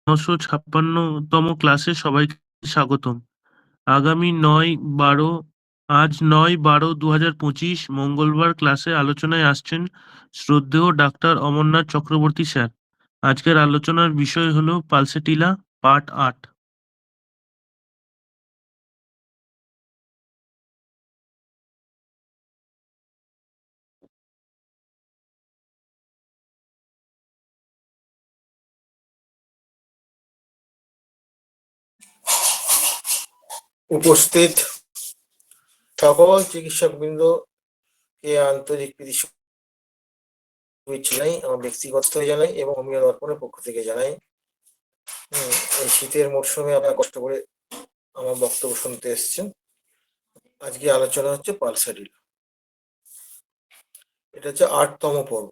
956তম ক্লাসে সবাইকে স্বাগতম। আগামী 9-12 আজ 9-12-2025 মঙ্গলবার ক্লাসে আলোচনায় আসছেন শ্রদ্ধেয় ডাক্তার অমরনাথ চক্রবর্তী স্যার। আজকের আলোচনার বিষয় হলো পালসেটিলা পার্ট 8। উপস্থিত সকল চিকিৎসকবৃন্দকে আন্তরিক প্রীতি শুভেচ্ছা জানাই, আমার ব্যক্তিগত জানাই এবং হোমিও দর্পণের পক্ষ থেকে জানাই। এই শীতের মরশুমে আপনারা কষ্ট করে আমার বক্তব্য শুনতে এসেছেন। আজকে আলোচনা হচ্ছে পালসাটিলা। এটা হচ্ছে 8তম পর্ব।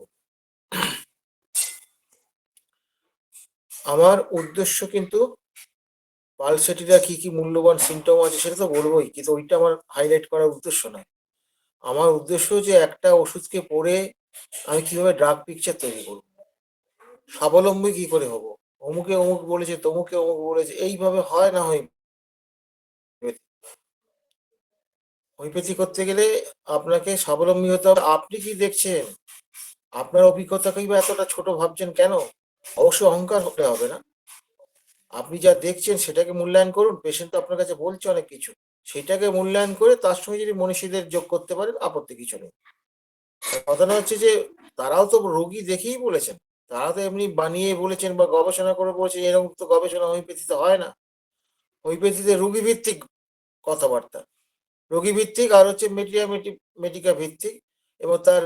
আমার উদ্দেশ্য কিন্তু পালসাটিলা কি কি মূল্যবান সিমটম আছে সেটা তো বলবোই, কিন্তু ওইটা আমার হাইলাইট করার উদ্দেশ্য নয়। আমার উদ্দেশ্য যে একটা ওষুধকে পড়ে আমি কিভাবে ড্রাগ পিকচার তৈরি করবো, স্বাবলম্বী কি করে হবো। অমুকে অমুক বলেছে, তমুকে অমুক বলেছে, এইভাবে হয় না। হোমিওপ্যাথি করতে গেলে আপনাকে স্বাবলম্বী হতে হবে। আপনি কি দেখছেন, আপনার অভিজ্ঞতাকেই বা এতটা ছোট ভাবছেন কেন? অবশ্যই অহংকার হতে হবে না। আপনি যা দেখছেন সেটাকে মূল্যায়ন করুন। পেশেন্ট তো আপনার কাছে বলছে অনেক কিছু, সেটাকে মূল্যায়ন করে তার সঙ্গে যদি মনীষীদের যোগ করতে পারেন, আপত্তি কিছু নেই। কথাটা হচ্ছে যে তারাও তো রোগী দেখেই বলেছেন, তারা তো এমনি বানিয়ে বলেছেন বা গবেষণা করে বলেছেন। এরকম তো গবেষণা হোমিওপ্যাথিতে হয় না। হোমিওপ্যাথিতে রোগী ভিত্তিক কথাবার্তা, রোগী ভিত্তিক, আর হচ্ছে মেডিকা ভিত্তিক, এবং তার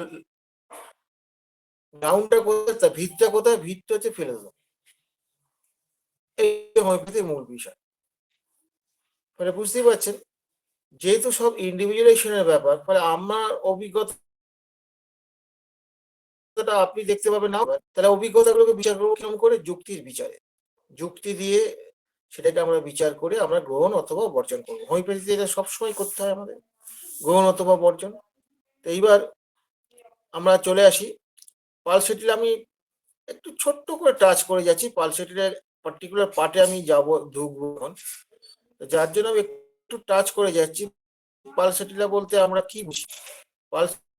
গ্রাউন্ডটা কোথায়, তার ভিতটা কোথায়, ভিতটা হচ্ছে ফিলোসফি। এই হোমিওপ্যাথির মূল বিষয়। মানে বুঝতেই পারছেন, যেহেতু সব ইন্ডিভিজুয়ালাইজেশনের ব্যাপার, ফলে আমার অভিজ্ঞতাটা আপনি দেখতে পাবেন না, তাহলে অভিজ্ঞতাগুলোকে বিচার করবো কেমন করে? যুক্তির বিচারে, যুক্তি দিয়ে সেটাকে আমরা বিচার করে আমরা গ্রহণ অথবা বর্জন করবো। হোমিওপ্যাথিতে এটা সবসময় করতে হয় আমাদের, গ্রহণ অথবা বর্জন। তো এইবার আমরা চলে আসি পালসেটিলা। আমি একটু ছোট্ট করে টাচ করে যাচ্ছি পালসেটিলার পার্টিকুলার পার্টে, আমি যাব ঢুকবো, যার জন্য আমি একটু টাচ করে যাচ্ছি। পালসেটিলা বলতে আমরা কি বুঝি? পালসেটিলা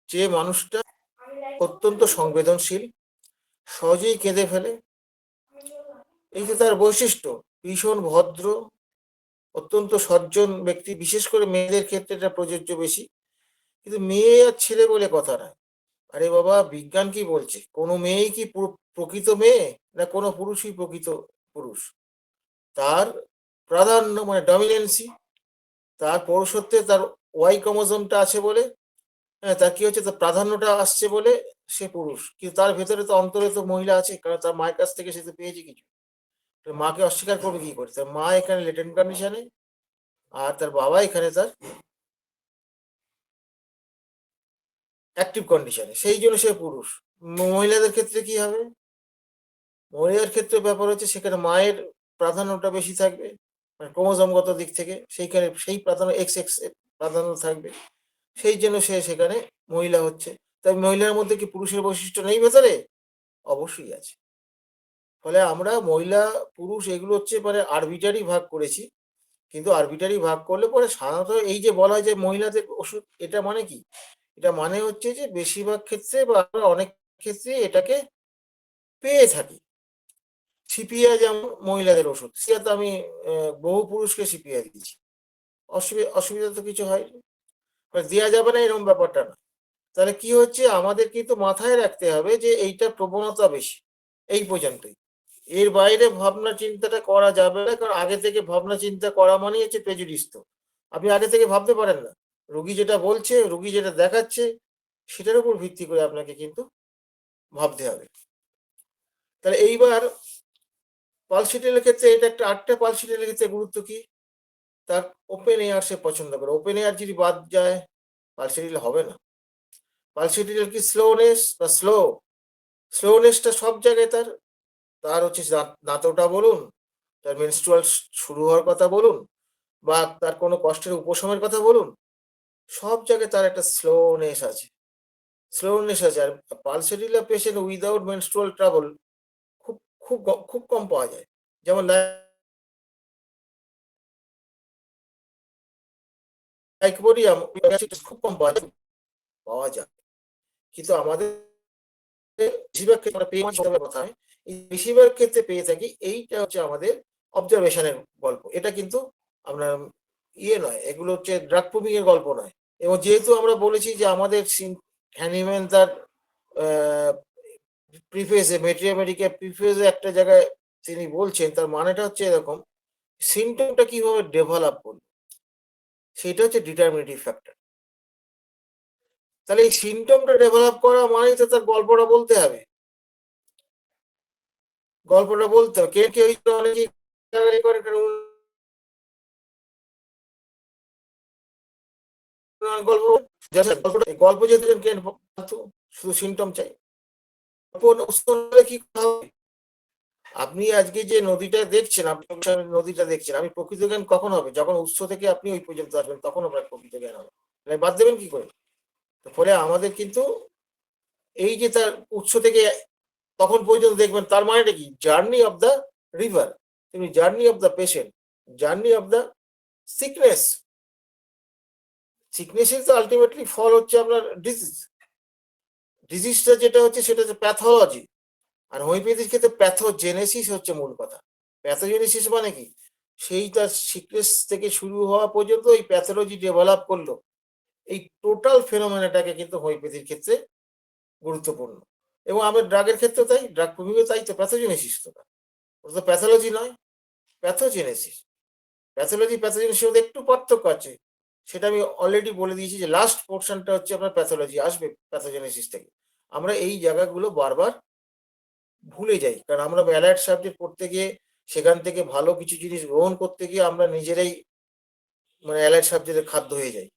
যে মানুষটা অত্যন্ত সংবেদনশীল, সহজেই কেঁদে ফেলে, এই যে তার বৈশিষ্ট্য, ভীষণ ভদ্র, অত্যন্ত সজ্জন ব্যক্তি। বিশেষ করে মেয়েদের ক্ষেত্রে এটা প্রযোজ্য বেশি, কিন্তু মেয়ে আর ছেলে বলে কথা না। আরে বাবা, বিজ্ঞান কি বলছে? কোনো মেয়েই কি প্রকৃত মেয়ে, না কোনো পুরুষই প্রকৃত পুরুষ? তার প্রাধান্য মানে ডমিনেন্সি, তার পৌরুষত্বে তার ওয়াই ক্রোমোজোমটা আছে বলে, হ্যাঁ, তার কি হচ্ছে, তার প্রাধান্যটা আসছে বলে সে পুরুষ। কিন্তু তার ভেতরে তো অন্তরে তো মহিলা আছে, কারণ তার মায়ের কাছ থেকে সে তো পেয়েছে কিছু। মাকে অস্বীকার করবে কি করে? তার মা এখানে লেটেন্ট কন্ডিশনে, আর তার বাবা এখানে তার অ্যাক্টিভ কন্ডিশনে, সেই জন্য সে পুরুষ। মহিলাদের ক্ষেত্রে কি হবে? মহিলার ক্ষেত্রে ব্যাপার হচ্ছে সেখানে মায়ের প্রাধান্যটা বেশি থাকবে, মানে ক্রোমোজোমগত দিক থেকে সেইখানে সেই প্রাধান্য এক্স এক্স প্রাধান্য থাকবে, সেই জন্য সে সেখানে মহিলা হচ্ছে। তাই মহিলার মধ্যে কি পুরুষের বৈশিষ্ট্য নেই ভেতরে? অবশ্যই আছে। ফলে আমরা মহিলা পুরুষ এগুলো হচ্ছে মানে আরবিটারি ভাগ করেছি, কিন্তু আরবিটারি ভাগ করলে পরে সাধারণত এই যে বলা হয় যে মহিলাদের ওষুধ, এটা মানে কি? এটা মানে হচ্ছে যে বেশিরভাগ ক্ষেত্রে বা আমরা অনেক ক্ষেত্রে এটাকে পেয়ে থাকি। সিপিআই যেমন মহিলাদের ওষুধ, সেটা তো আমি বহু পুরুষকে সিপিআই দিয়েছি, অসুবিধা তো কিছু হয়নি। দেওয়া যাবে না এরকম ব্যাপারটা না। তাহলে কি হচ্ছে, আমাদের কিন্তু মাথায় রাখতে হবে যে এইটা প্রবণতা বেশি, এই পর্যন্তই। এর বাইরে ভাবনা চিন্তাটা করা যাবে না, কারণ আগে থেকে ভাবনা চিন্তা করা মানেই হচ্ছে প্রেজুডিস। তো আপনি আগে থেকে ভাবতে পারেন না, রোগী যেটা বলছে, রোগী যেটা দেখাচ্ছে, সেটার উপর ভিত্তি করে আপনাকে কিন্তু ভাবতে হবে। তাহলে এইবার পালসিটেলের ক্ষেত্রে এটা একটা, 8টা পালসিটেলের ক্ষেত্রে গুরুত্ব কি? তার ওপেন এয়ার সে পছন্দ করে। ওপেন এয়ার যদি বাদ যায়, পালসিটেল হবে না। পালসিটেল কি স্লোনেস বা স্লোনেসটা সব জায়গায় তার, তার হচ্ছে দাঁতটা বলুন, তার মেনস্ট্রুয়াল শুরু হওয়ার কথা বলুন, বা তার কোনো কষ্টের উপশমের কথা বলুন, সব জায়গায় তার একটা স্লোনেস আছে। স্লোনেস আছে। আর pulsatilla patient without menstrual trouble খুব খুব কম পাওয়া যায়। যেমন লাইকোপোডিয়াম খুব কম পাওয়া যায়। কিন্তু আমাদের বেশিরভাগ ক্ষেত্রে আমরা পেয়ে যাওয়ার কথা হয়। এই বেশিরভাগ ক্ষেত্রে পেয়ে থাকি। এইটা হচ্ছে আমাদের অবজারভেশনের গল্প। এটা কিন্তু আপনার নয়, এগুলো হচ্ছে ড্রাগ প্রুফিং এর গল্প নয়। এবং যেহেতু আমরা বলেছি যে আমাদের হ্যানিম্যান তার প্রিফেসে মেট্রিয়ামেডিকা প্রিফেসে একটা জায়গায় তিনি বলছেন, তার মানেটা হচ্ছে এরকম, সিমটমটা কিভাবে ডেভেলপ করবে সেটা হচ্ছে ডিটারমিনেটিভ ফ্যাক্টর। তাহলে এই সিমটমটা ডেভেলপ করা মানেই তো তার গল্পটা বলতে হবে। গল্পটা বলতে হবে। কেউ অনেকেই গল্প গল্প যেতে শুধু সিমটম চাই। কি হবে? আপনি আজকে যে নদীটা দেখছেন, আপনি নদীটা দেখছেন, আমি প্রকৃত জ্ঞান কখন হবে? যখন উৎস থেকে আপনি ওই পর্যন্ত আসবেন, তখন আপনার প্রকৃত জ্ঞান হবে। বাদ দেবেন কি করে? ফলে আমাদের কিন্তু এই যে তার উৎস থেকে তখন পর্যন্ত দেখবেন, তার মানেটা কি? জার্নি অফ দ্য রিভার, তুমি journey of the patient, journey of the sickness. সিকনেসের তো আলটিমেটলি ফল হচ্ছে আপনার ডিজিজ। ডিজিজটা যেটা হচ্ছে সেটা হচ্ছে প্যাথোলজি। আর হোমিওপ্যাথির ক্ষেত্রে প্যাথোজেনেসিস হচ্ছে মূল কথা। প্যাথোজেনেসিস মানে কি? সেই তার সিকনেস থেকে শুরু হওয়া পর্যন্ত এই প্যাথোলজি ডেভেলপ করলো। এই টোটাল ফেনোমেনাটাকে কিন্তু হোমিওপ্যাথির ক্ষেত্রে গুরুত্বপূর্ণ। এবং আমরা ড্রাগের ক্ষেত্রে তাই, ড্রাগ প্রুফিংও তাই তো, প্যাথোজেনেসিস তো না। ওটা তো প্যাথোলজি নয়, প্যাথোজেনেসিস। প্যাথোজেনেসিস মধ্যে একটু পার্থক্য আছে। সেটা আমি অলরেডি বলে দিয়েছি যে লাস্ট পোর্শনটা হচ্ছে আপনার প্যাথোলজি আসবে প্যাথোজেনেসিস থেকে। আমরা এই জায়গাগুলো বারবার ভুলে যাই। কারণ আমরা অ্যালায়েড সাবজেক্ট পড়তে গিয়ে সেখান থেকে ভালো কিছু জিনিস গ্রহণ করতে গিয়ে আমরা নিজেরাই মানে অ্যালায়েড সাবজেক্টের খাদ্য হয়ে যাই।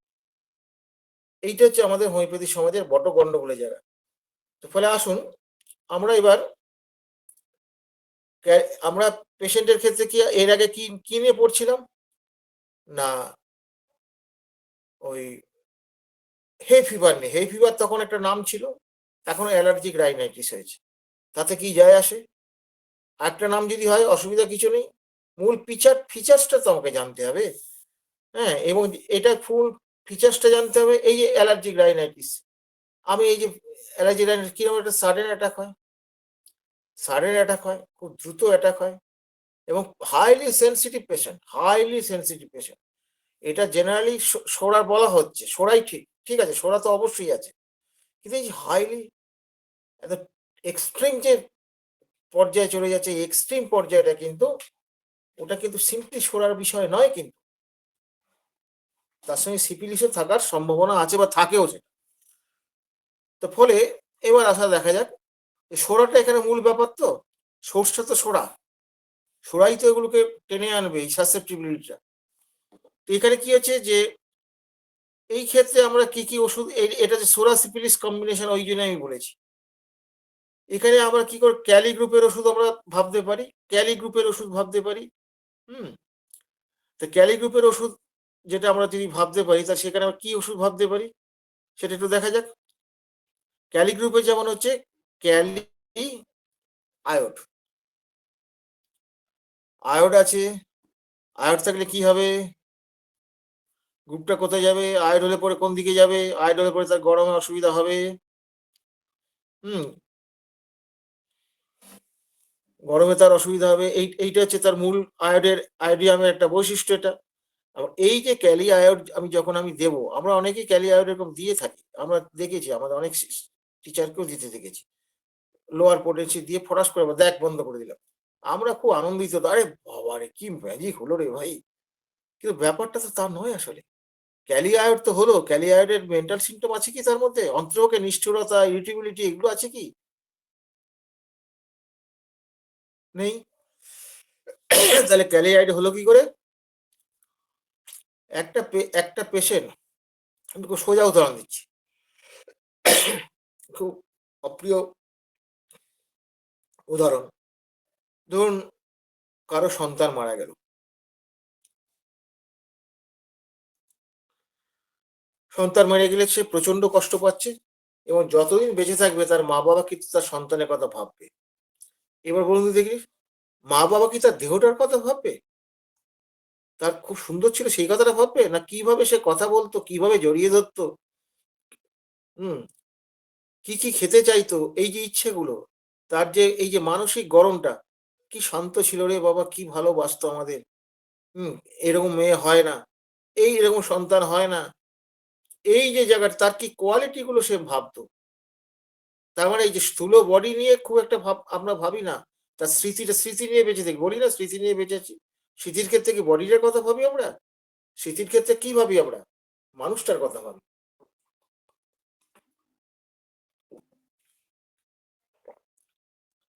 এইটা হচ্ছে আমাদের হোমিওপ্যাথি সমাজের বড় গন্ডগোলের জায়গা। তো ফলে আসুন আমরা এবার আমরা পেশেন্টের ক্ষেত্রে কি এর আগে কি নিয়ে পড়ছিলাম? না, ওই হে ফিভার নিয়ে। হে ফিভার তখন একটা নাম ছিল, এখন অ্যালার্জিক রাইনাইটিস হয়েছে। তাতে কি যায় আসে? আরেকটা নাম যদি হয় অসুবিধা কিছু নেই। মূল ফিচার্সটা তো আমাকে জানতে হবে। হ্যাঁ, এবং এটা ফুল ফিচার্সটা জানতে হবে। এই যে অ্যালার্জিক রাইনাইটিস, আমি এই যে অ্যালার্জিক রাইনাইটিস কিরকম একটা সাডেন অ্যাটাক হয়, খুব দ্রুত অ্যাটাক হয় এবং হাইলি সেনসিটিভ পেশেন্ট। এটা জেনারেলি সোরা বলা হচ্ছে, সোরাই ঠিক, ঠিক আছে, সোরা তো অবশ্যই আছে। কিন্তু এই হাইলি এক্সট্রিম যে পর্যায়ে চলে যাচ্ছে, এক্সট্রিম পর্যায়টা কিন্তু ওটা কিন্তু সিম্পলি সোরার বিষয় নয়, কিন্তু তার সঙ্গে সিফিলিসও থাকার সম্ভাবনা আছে বা থাকেও সেটা। তো ফলে এবার দেখা যাক, সোরাটা এখানে মূল ব্যাপার। তো সোর্সটা তো সোরাই তো এগুলোকে টেনে আনবে, এই সাসেপ্টিবিলিটিটা। তো এখানে কি হচ্ছে যে এই ক্ষেত্রে আমরা কি ওষুধ, এটা যে সোরা সিফিলিস কম্বিনেশন, ওই জন্য আমি বলেছি এখানে আমরা কি করে ক্যালি গ্রুপের ওষুধ আমরা ভাবতে পারি, হুম। তো ক্যালি গ্রুপের ওষুধ যেটা আমরা যদি ভাবতে পারি, তা সেখানে আমরা কি ওষুধ ভাবতে পারি সেটা একটু দেখা যাক। ক্যালি গ্রুপে যেমন হচ্ছে ক্যালি আয়োড, আয়োড আছে। আয়োড থাকলে কি হবে? গ্রুপটা কোথায় যাবে? আয়োড হলে পরে কোন দিকে যাবে? আয়োড হলে পরে তার গরমে অসুবিধা হবে। হুম, গরমে তার অসুবিধা হবে। এইটা হচ্ছে তার মূল আয়োডিয়ামের একটা বৈশিষ্ট্য এটা। এই যে ক্যালি আয়োড আমি দেবো, আমরা অনেকেই ক্যালি আয়োড এরকম দিয়ে থাকি। আমরা দেখেছি, আমাদের অনেক টিচারকেও দিতে দেখেছি। লোয়ার পোটেনশি দিয়ে ফটাস করে দেখ বন্ধ করে দিলাম। আমরা খুব আনন্দিত, আরে বাবারে কি ম্যাজিক হলো রে ভাই! কিন্তু ব্যাপারটা তো তা নয় আসলে। ক্যালি আয়োড তো হলো, ক্যালি আয়োডের মেন্টাল সিম্পটম আছে কি তার মধ্যে? অন্ততপক্ষে নিষ্ঠুরতা, ইরিটেবিলিটি এগুলো আছে কি? নেই। তাহলে ক্যালি আয়োড হলো কি করে? একটা পেশেন্ট, আমি খুব সোজা উদাহরণ দিচ্ছি। খুব অপ্রিয় উদাহরণ। ধরুন কারো সন্তান মারা গেল। সন্তান মারা গেলে সে প্রচন্ড কষ্ট পাচ্ছে। এবং যতদিন বেঁচে থাকবে তার মা বাবা কিন্তু তার সন্তানের কথা ভাববে। এবার বলুন তো দেখি, মা বাবা কি তার দেহটার কথা ভাববে? তার খুব সুন্দর ছিল সেই কথাটা ভাববে? না কিভাবে সে কথা বলতো, কিভাবে জড়িয়ে ধরতো, হুম? কি খেতে চাইতো, এই যে ইচ্ছেগুলো, তার যে এই যে মানসিক গড়নটা, কি শান্ত ছিল রে বাবা, কি ভালোবাসতো আমাদের, হুম? এরকম মেয়ে হয় না, এরকম সন্তান হয় না। এই যে জায়গাটা তার কি কোয়ালিটি গুলো সে ভাবতো। তার মানে এই যে স্থূল বডি নিয়ে খুব একটা আমরা ভাবি না। তার স্মৃতি নিয়ে বেঁচে থাকি। বলি না স্মৃতি নিয়ে বেঁচে আছি। স্মৃতির ক্ষেত্রে কি বডিটার কথা ভাবি আমরা? স্মৃতির ক্ষেত্রে কি ভাবি আমরা? মানুষটার কথা ভাবি।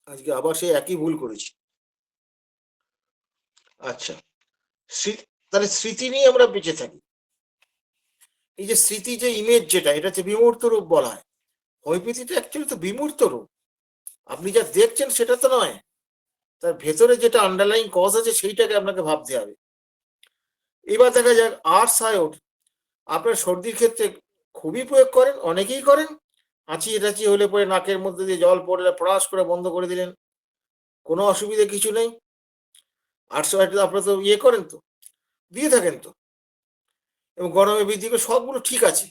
আজকে আবার সেই একই ভুল করেছি। আচ্ছা, স্মৃ তাহলে স্মৃতি নিয়ে আমরা বেঁচে থাকি। এই যে স্মৃতি যে ইমেজ যেটা, এটা হচ্ছে বিমূর্ত রূপ বলা হয়। হোমিওপ্যাথিটা অ্যাকচুয়ালি তো বিমূর্ত রূপ। আপনি যা দেখছেন সেটা তো নয়। তার ভেতরে যেটা আন্ডারলাইং কজ আছে সেইটাকে আপনাকে ভাবতে হবে। এবার দেখা যাক আর্টস আয়োড আপনার সর্দির ক্ষেত্রে খুবই প্রয়োগ করেন, অনেকেই করেন। হাঁচি-টাচি হলে পরে নাকের মধ্যে দিয়ে জল পড়লে ফড়াস করে বন্ধ করে দিলেন। কোনো অসুবিধা কিছু নেই। আর্টস আয়োড আপনারা তো ইয়ে করেন তো, দিয়ে থাকেন তো। এবং গরমে বৃদ্ধি করে সবগুলো ঠিক আছে।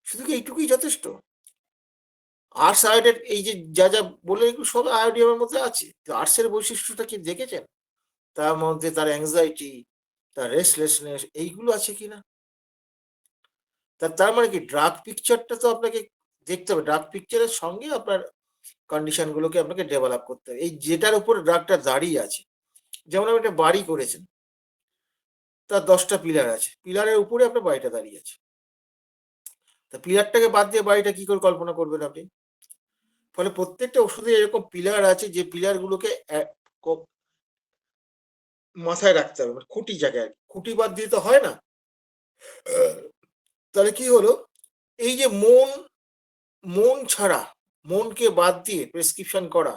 শুধু কি এইটুকুই যথেষ্ট? আর্টস আয়োডের এই যে যা বললেন এগুলো সব আয়োডিয়ামের মধ্যে আছে। তো আর্টসের বৈশিষ্ট্যটা কি দেখেছেন? তার মধ্যে তার অ্যাংজাইটি, তার রেস্টলেসনেস এইগুলো আছে কিনা? তার মানে কি ড্রাগ পিকচারটা তো আপনাকে দেখতে হবে। ড্রাগ পিকচারের সঙ্গে আপনার কন্ডিশন গুলোকে আপনাকে ডেভেলপ করতে হবে। এই যেটার উপর ড্রাগটা দাঁড়িয়ে আছে। যেমন আপনি একটা বাড়ি করেছেন। তার ১০ টা পিলার আছে। পিলারের উপরে আপনার বাড়িটা দাঁড়িয়ে আছে। তা পিলারটাকে বাদ দিয়ে বাড়িটা কি করে কল্পনা করবেন আপনি? ফলে প্রত্যেকটা ওষুধে এরকম পিলার আছে যে পিলার গুলোকে ক মাথায় রাখতে হবে। মানে খুঁটি জায়গায় আরকি। খুঁটি বাদ দিয়ে তো হয় না। তাহলে কি হলো? এই যে মন ছাড়া, মনকে বাদ দিয়ে প্রেসক্রিপশন করা,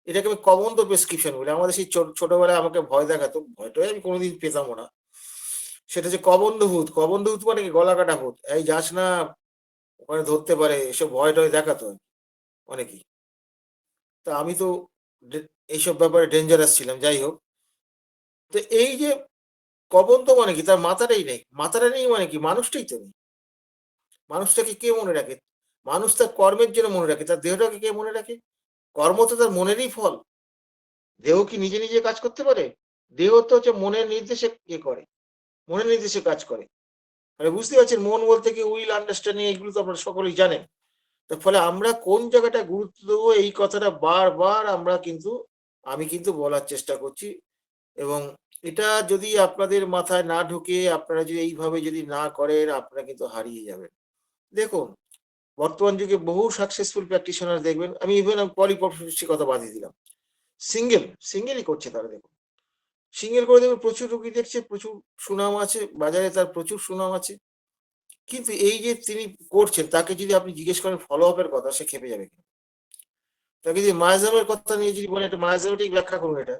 এটাকে আমি কবন্ধ প্রেসক্রিপশন বলি। আমাদের সেই ছোটবেলায় আমাকে ভয় দেখাতো। ভয়টয় আমি কোনোদিন পেতামও না। সেটা হচ্ছে কবন্ধ ভূত। কবন্ধ ভূত মানে কি? গলা কাটা ভূত। "এই যাস না, ওখানে ধরতে পারে।" এসব ভয়-টয় দেখাতো অনেকেই। তা আমি তো ডে এইসব ব্যাপারে ডেঞ্জারাস ছিলাম। যাই হোক। তো এই যে কবন্ধ মানে কি? তার মাথাটাই নেই। মাথাটা নেই মানে কি? মানুষটাই তো নেই। মানুষটাকে কে মনে রাখে? মানুষ তার কর্মের জন্য মনে রাখে। তার দেহটাকে কে মনে রাখে? কর্ম তো তার মনেরই ফল। দেহ কি নিজে কাজ করতে পারে? দেহ তো হচ্ছে মনের নির্দেশে করে। মনের নির্দেশে কাজ করে। মানে বুঝতে পারছেন মন বলতে কি উইল, আন্ডারস্ট্যান্ডিং এগুলো তো আপনারা সকলেই জানেন। তার ফলে আমরা কোন জায়গাটায় গুরুত্ব দেবো এই কথাটা বারবার আমি কিন্তু বলার চেষ্টা করছি এবং এটা যদি আপনাদের মাথায় না ঢুকে আপনারা যদি এইভাবে যদি না করেন আপনারা কিন্তু হারিয়ে যাবেন। দেখুন বর্তমান যুগে বহু সাকসেসফুল প্র্যাকটিশনার দেখবেন আমি ইভেন পলিপ্রফেসির কথা বাদই দিলাম। সিঙ্গেলই করছে তারা দেখুন। সিঙ্গেল করে দেখবেন প্রচুর রোগী দেখছে, প্রচুর সুনাম আছে, বাজারে তার প্রচুর সুনাম আছে। কিন্তু এই যে তিনি করছেন তাকে যদি আপনি জিজ্ঞেস করেন ফলো আপ এর কথা সে ক্ষেপে যাবে। তাকে যদি মায়াজামের কথা নিয়ে যদি বলেন একটা মায়াজামেটিক ব্যাখ্যা করুন এটা,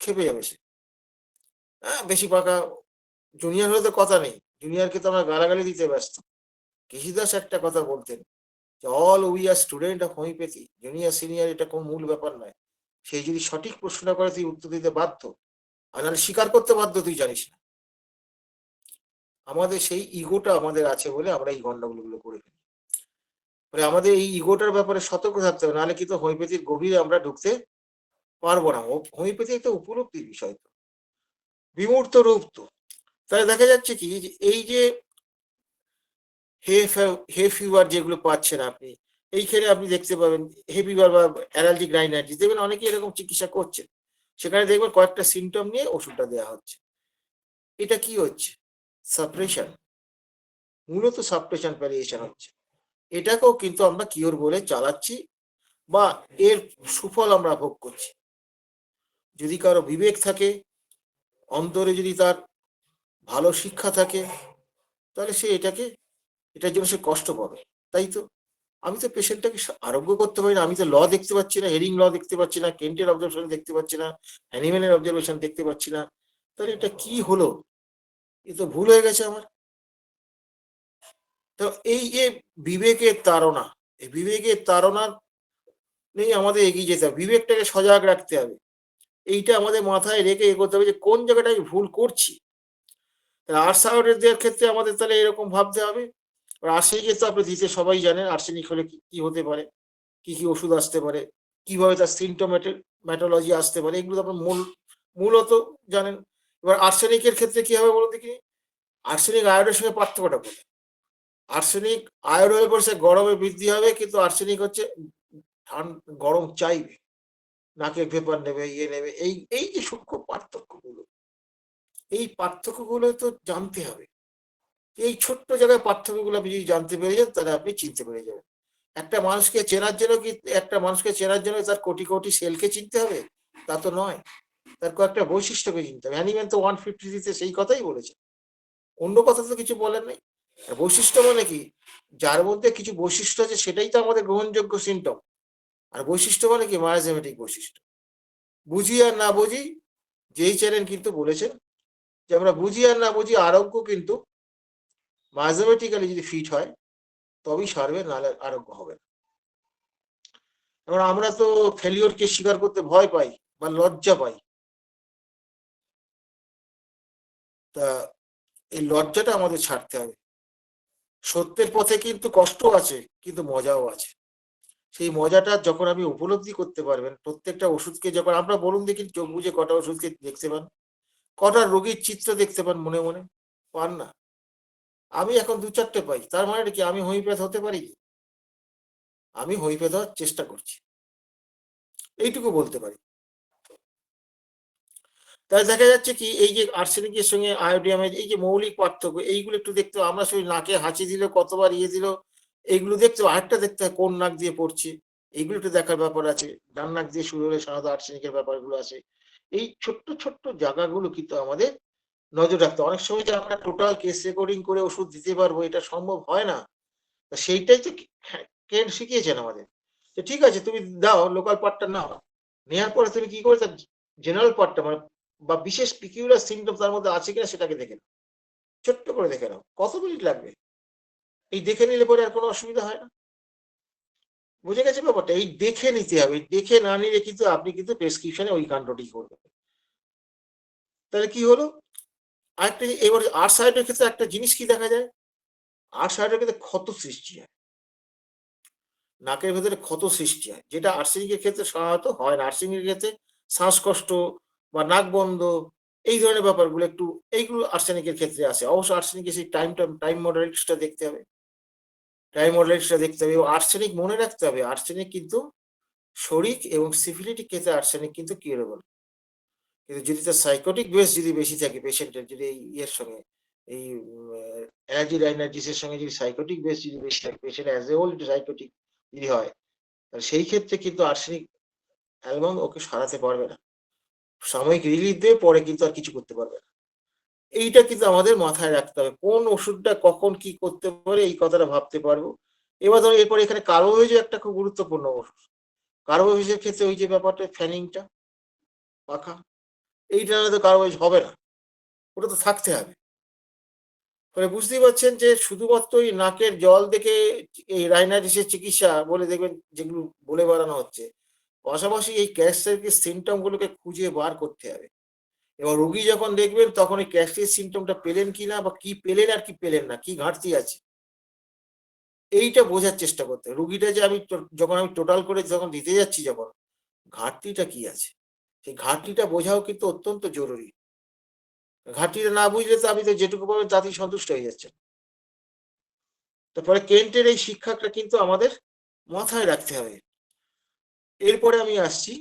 ক্ষেপে যাবে সে। হ্যাঁ, বেশি পাকা জুনিয়র হলে তো কথা নেই। জুনিয়রকে তো আমরা গালাগালি দিতে ব্যস্ত। কেশিদাস একটা কথা বলতেন যে, "all we are student of homeopathy." Junior senior এটা কোন মূল ব্যাপার নয়। সে যদি সঠিক প্রশ্নটা করে তুই উত্তর দিতে বাধ্য। আর নাহলে স্বীকার করতে বাধ্য তুই জানিস না। আমাদের সেই ইগোটা আমাদের আছে বলে আমরা এই গন্ডগোলগুলো করে ফেলি। মানে আমাদের এই ইগোটার ব্যাপারে সতর্ক থাকতে হবে। নাহলে কিন্তু হোমিওপ্যাথির গভীরে আমরা ঢুকতে পারব না। হোমিওপ্যাথি একটা উপলব্ধির বিষয় তো। বিমূর্ত রূপ তো। তাহলে দেখা যাচ্ছে কি যে এই যে হে ফিভার যেগুলো পাচ্ছেন আপনি, এইখানে আপনি দেখতে পাবেন হে ফিভার বা অ্যালার্জিক রাইনাইটিস দেখবেন অনেকেই এরকম চিকিৎসা করছেন। সেখানে দেখবেন কয়েকটা সিম্পটম নিয়ে ওষুধটা দেয়া হচ্ছে। এটা কি হচ্ছে? সাপ্রেশন। মূলত সাপ্রেশন প্যালিয়েশন হচ্ছে। এটাকেও কিন্তু আমরা কিওর বলে চালাচ্ছি বা এর সুফল আমরা ভোগ করছি। যদি কারো বিবেক থাকে, অন্তরে যদি তার ভালো শিক্ষা থাকে, তাহলে সে এটার জন্য সে কষ্ট পাবে। তাই তো? আমি তো পেশেন্টটাকে আরোগ্য করতে পারি না। আমি তো দেখতে পাচ্ছি না, হেরিং দেখতে পাচ্ছি না, কেন্টের অবজারভেশন দেখতে পাচ্ছি না, হ্যানিম্যানের অবজারভেশন দেখতে পাচ্ছি না। তাহলে এটা কি হলো? এ তো ভুল হয়ে গেছে আমার। তো এই যে বিবেকের তাড়না, এই বিবেকের তাড়না নেই আমাদের এগিয়ে যেতে হবে। বিবেকটাকে সজাগ রাখতে হবে। এইটা আমাদের মাথায় রেখে এগোতে হবে যে কোন জায়গাটায় আমি ভুল করছি। আর্টস দেওয়ার ক্ষেত্রে আমাদের তাহলে এরকম ভাবতে হবে। আর আর্সেনিকের তো আপনি দিতে সবাই জানেন আর্সেনিক হলে কি হতে পারে, কি ওষুধ আসতে পারে, কিভাবে তার ম্যাটোলজি আসতে পারে, এগুলো তো আপনার মূলত জানেন। এবার আর্সেনিকের ক্ষেত্রে কি হবে বলুন দেখি? আর্সেনিক আয়োডের সঙ্গে পার্থক্যটা কোথায়? আর্সেনিক আয়োড হয়ে পড়ে সে গরমে বৃদ্ধি হবে, কিন্তু আর্সেনিক হচ্ছে গরম চাইবে, নাকে ভেপার নেবে, ইয়ে নেবে। এই যে সূক্ষ্ম পার্থক্যগুলো, এই পার্থক্যগুলো তো জানতে হবে। এই ছোট্ট জায়গায় পার্থক্যগুলো আপনি যদি জানতে পেরে যান, তাহলে আপনি চিনতে পেরে যাবেন। একটা মানুষকে চেনার জন্য কি তার কোটি কোটি সেলকে চিনতে হবে? তা তো নয়। তার কয়েকটা বৈশিষ্ট্যকে চিনতে হবে। হ্যানিম্যান তো 153 তে সেই কথাই বলেছে। অন্য কথা তো কিছু বলেন নাই। আর বৈশিষ্ট্য মানে কি? যার মধ্যে কিছু বৈশিষ্ট্য আছে সেটাই তো আমাদের গ্রহণযোগ্য সিম্পটম। আর বৈশিষ্ট্য মানে কি? মায়াজেমেটিক বৈশিষ্ট্য। বুঝি আর না বুঝি, যেই চ্যানেল কিন্তু বলেছেন যে আমরা বুঝি আর না বুঝি, আরোগ্য কিন্তু মায়াজেমেটিক্যালি যদি ফিট হয় তবেই সারবে, নাহলে আরোগ্য হবে না। এবার আমরা তো ফেলিওরকে স্বীকার করতে ভয় পাই বা লজ্জা পাই। তা এই লজ্জাটা আমাদের ছাড়তে হবে। সত্যের পথে কিন্তু কষ্ট আছে, কিন্তু মজাও আছে। সেই মজাটা যখন আপনি উপলব্ধি করতে পারবেন, প্রত্যেকটা ওষুধকে যখন আমরা বলুন দেখি চোখ বুঝে কটা ওষুধকে দেখতে পান, কটা রোগীর চিত্র দেখতে পান মনে মনে? পান না। আমি এখন ২-৪টে পাই। তার মানে কি আমি হোমিওপ্যাথ হতে পারি? আমি হোমিওপ্যাথ হওয়ার চেষ্টা করছি। এইটুকু বলতে পারি। তাই দেখা যাচ্ছে কি এই যে আর্সেনিকের সঙ্গে আয়োডিয়ামের এই যে মৌলিক পার্থক্য, এইগুলো একটু দেখতে হবে। আমরা শুধু নাকে হাঁচি দিল, কতবার ইয়ে দিল, এইগুলো দেখতে হবে। আরেকটা দেখতে হয় কোন নাক দিয়ে পড়ছে, এইগুলো একটু দেখার ব্যাপার আছে। ডান নাক দিয়ে শুরু হলে সাধারণত আর্সেনিকের ব্যাপারগুলো আছে। এই ছোট্ট ছোট্ট জায়গাগুলো কিন্তু আমাদের নজর রাখতে হবে। অনেক সময় যে আমরা টোটাল কেস রেকর্ডিং করে ওষুধ দিতে পারবো, এটা সম্ভব হয় না। তা সেইটাই তো কেন শিখিয়েছেন আমাদের যে ঠিক আছে তুমি দাও, লোকাল পার্টটা নাও, নেওয়ার পরে তুমি কি করে তার জেনারেল পার্টটা মানে বা বিশেষ পিকিউলার সিম্পটম তার মধ্যে আছে কিনা সেটাকে দেখে নাও। ছোট্ট করে দেখে নাও, কত মিনিট লাগবে? এই দেখে নিলে পরে আর কোনো অসুবিধা হয় না। বুঝে গেছে ব্যাপারটা? এই দেখে নিতে হবে। দেখে না নিলে কিন্তু আপনি কিন্তু প্রেসক্রিপশনে ওই কাণ্ডটি করবেন। তাহলে কি হলো? আরেকটা এবার আর্থসাইডের ক্ষেত্রে একটা জিনিস কি দেখা যায়? আর্থসাইডের ক্ষেত্রে ক্ষত সৃষ্টি হয়। নাকের ভেতরে ক্ষত সৃষ্টি হয়, যেটা আর্সেনিকের ক্ষেত্রে সাধারণত হয় না। আর্সেনিকের ক্ষেত্রে শ্বাসকষ্ট বা নাক বন্ধ, এই ধরনের ব্যাপারগুলো একটু, এইগুলো আর্সেনিকের ক্ষেত্রে আসে। অবশ্য আর্সেনিকের সেই টাইম মডারেটসটা দেখতে হবে। এবং আর্সেনিক মনে রাখতে হবে, আর্সেনিক কিন্তু শরিক এবং সিফিলিটিক ক্ষেত্রে আর্সেনিক কিন্তু কিউরেবল। কিন্তু যদি তার সাইকোটিক বেস যদি বেশি থাকে পেশেন্টের, যদি এই ইয়ের সঙ্গে এই অ্যালার্জি রাইনাইটিসের সঙ্গে যদি সাইকোটিক বেস যদি বেশি থাকে, patient as a whole psychotic যদি হয়, তাহলে সেই ক্ষেত্রে কিন্তু আর্সেনিক অ্যালবাম ওকে সারাতে পারবে না। সাময়িক রিলিফ দিয়ে পরে কিন্তু আর কিছু করতে পারবে না। এইটা কিন্তু আমাদের মাথায় রাখতে হবে। কোন ওষুধটা কখন কি করতে পারে এই কথাটা ভাবতে পারবো। এবার ধরুন এরপরে এখানে কার্বোভেজও একটা খুব গুরুত্বপূর্ণ ওষুধ। কার্বোভেজের ক্ষেত্রে ওই যে ব্যাপারটা ফ্যানিংটা পাখা, এইটা নাহলে তো কার্বোভেজ হবে না। ওটা তো থাকতে হবে। ফলে বুঝতেই পারছেন যে শুধুমাত্র ওই নাকের জল দেখে এই রাইনাইটিসের চিকিৎসা বলে দেখবেন যেগুলো বলে বেড়ানো হচ্ছে। পাশাপাশি এই গ্যাস্ট্রাইটিস সিম্পটম গুলোকে খুঁজে বার করতে হবে। এবার রোগী যখন দেখবেন তখন এই গ্যাস্ট্রিক সিম্পটমটা পেলেন কিনা বা কি পেলেন আর কি পেলেন না, কি ঘাটতি আছে, এইটা বোঝার চেষ্টা করতে হবে। রুগীটা যে যখন আমি টোটাল করে যখন দিতে যাচ্ছি, যখন ঘাটতিটা কি আছে, সেই ঘাটতিটা বোঝাও কিন্তু অত্যন্ত জরুরি। ঘাটতিটা না বুঝলে তো আপনি তো যেটুকু পাবেন তাতেই সন্তুষ্ট হয়ে যাচ্ছেন। তারপরে কেন্টের এই শিক্ষাটা কিন্তু আমাদের মাথায় রাখতে হবে। এরপরে আমি আসছি,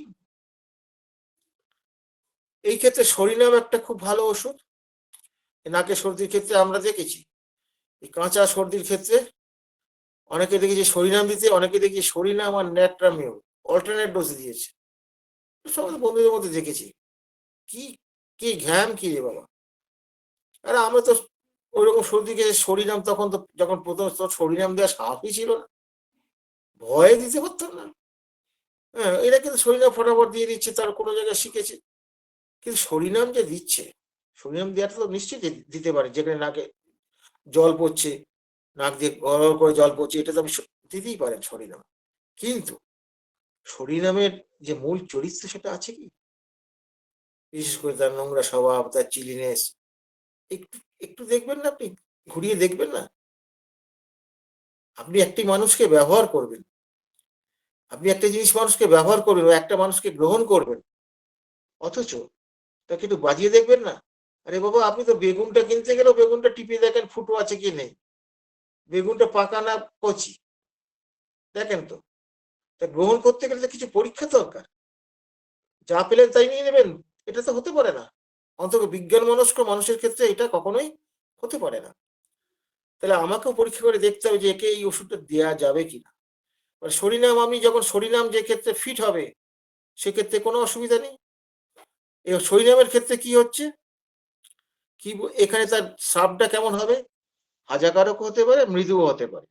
এই ক্ষেত্রে সরিনাম একটা খুব ভালো ওষুধ। নাকের সর্দির ক্ষেত্রে আমরা দেখেছি, এই কাঁচা সর্দির ক্ষেত্রে অনেকে দেখেছি সরিনাম দিতে, অনেকে দেখি সরিনাম আর ন্যাট্রামিউ অল্টারনেট ডোজ দিয়েছে। সমস্ত বন্ধুদের মধ্যে দেখেছি। কি কি ঘ্যাম কি রে বাবা! আরে আমরা তো ওইরকম সর্দি খেয়ে সরিনাম, তখন তো যখন প্রথম সরিনাম দেওয়ার সাহসই ছিল না, ভয়ে দিতে পারতাম না। হ্যাঁ, এরা কিন্তু সরিনাম ফটাফট দিয়ে দিচ্ছে, তার কোনো জায়গায় শিখেছে। কিন্তু সরিনাম যে দিচ্ছে, সরিনাম দেওয়াটা তো নিশ্চয়ই দিতে পারে যেখানে নাকে জল পড়ছে, নাক দিয়ে গড় করে জল পড়ছে, এটা তো আপনি দিতেই পারেন সরিনাম। কিন্তু সরিনামের যে মূল চরিত্র সেটা আছে কি? বিশেষ করে তার নোংরা স্বভাব, তার চিলিনেস, একটু একটু দেখবেন না আপনি? ঘুরিয়ে দেখবেন না? আপনি একটি মানুষকে ব্যবহার করবেন। আপনি একটা জিনিস মানুষকে ব্যবহার করবেন বা একটা মানুষকে গ্রহণ করবেন। অথচ তাকে একটু বাজিয়ে দেখবেন না? আরে বাবা, আপনি তো বেগুনটা কিনতে গেলেও বেগুনটা টিপে দেখেন ফুটো আছে কি নেই। বেগুনটা পাকা না কচি, দেখেন তো। তা গ্রহণ করতে গেলে তো কিছু পরীক্ষা দরকার। যা পেলেন তাই নিয়ে নেবেন, এটা তো হতে পারে না। অন্তত বিজ্ঞান মনস্ক মানুষের ক্ষেত্রে এটা কখনোই হতে পারে না। তাহলে আমাকেও পরীক্ষা করে দেখতে হবে যে একে এই ওষুধটা দেয়া যাবে কিনা। মানে সরিনাম, আমি যখন সরিনাম যে ক্ষেত্রে ফিট হবে সেক্ষেত্রে কোনো অসুবিধা নেই। এই সরিনামের ক্ষেত্রে কি হচ্ছে, কি এখানে তার সাবটা কেমন হবে? হাজাকারক হতে পারে, মৃদুও হতে পারে।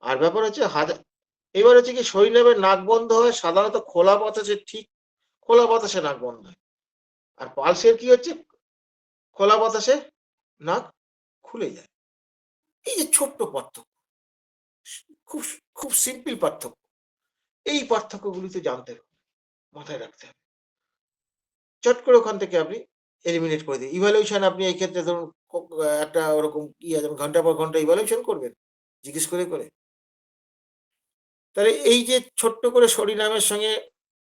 আর ব্যাপার হচ্ছে এবার হচ্ছে কি, সরিনামের নাক বন্ধ হয় সাধারণত খোলা বাতাসে, ঠিক খোলা বাতাসে নাক বন্ধ হয়। আর পালসের কি হচ্ছে, খোলা বাতাসে নাক খুলে যায়। এই যে ছোট্ট পার্থক্য, খুব খুব সিম্পল পার্থক্য। এই পার্থক্যগুলিতে জানতে হবে, মাথায় রাখতে হবে। চট করে ওখান থেকে আপনি এলিমিনেট করে দিন। ইভালুয়েশন আপনি এই ক্ষেত্রে ধরুন একটা ওরকম আছে, ঘন্টা পর ঘন্টা ইভালুয়েশন করবেন জিজ্ঞেস করে করে। তাহলে এই যে ছোট্ট করে সরিনামের সঙ্গে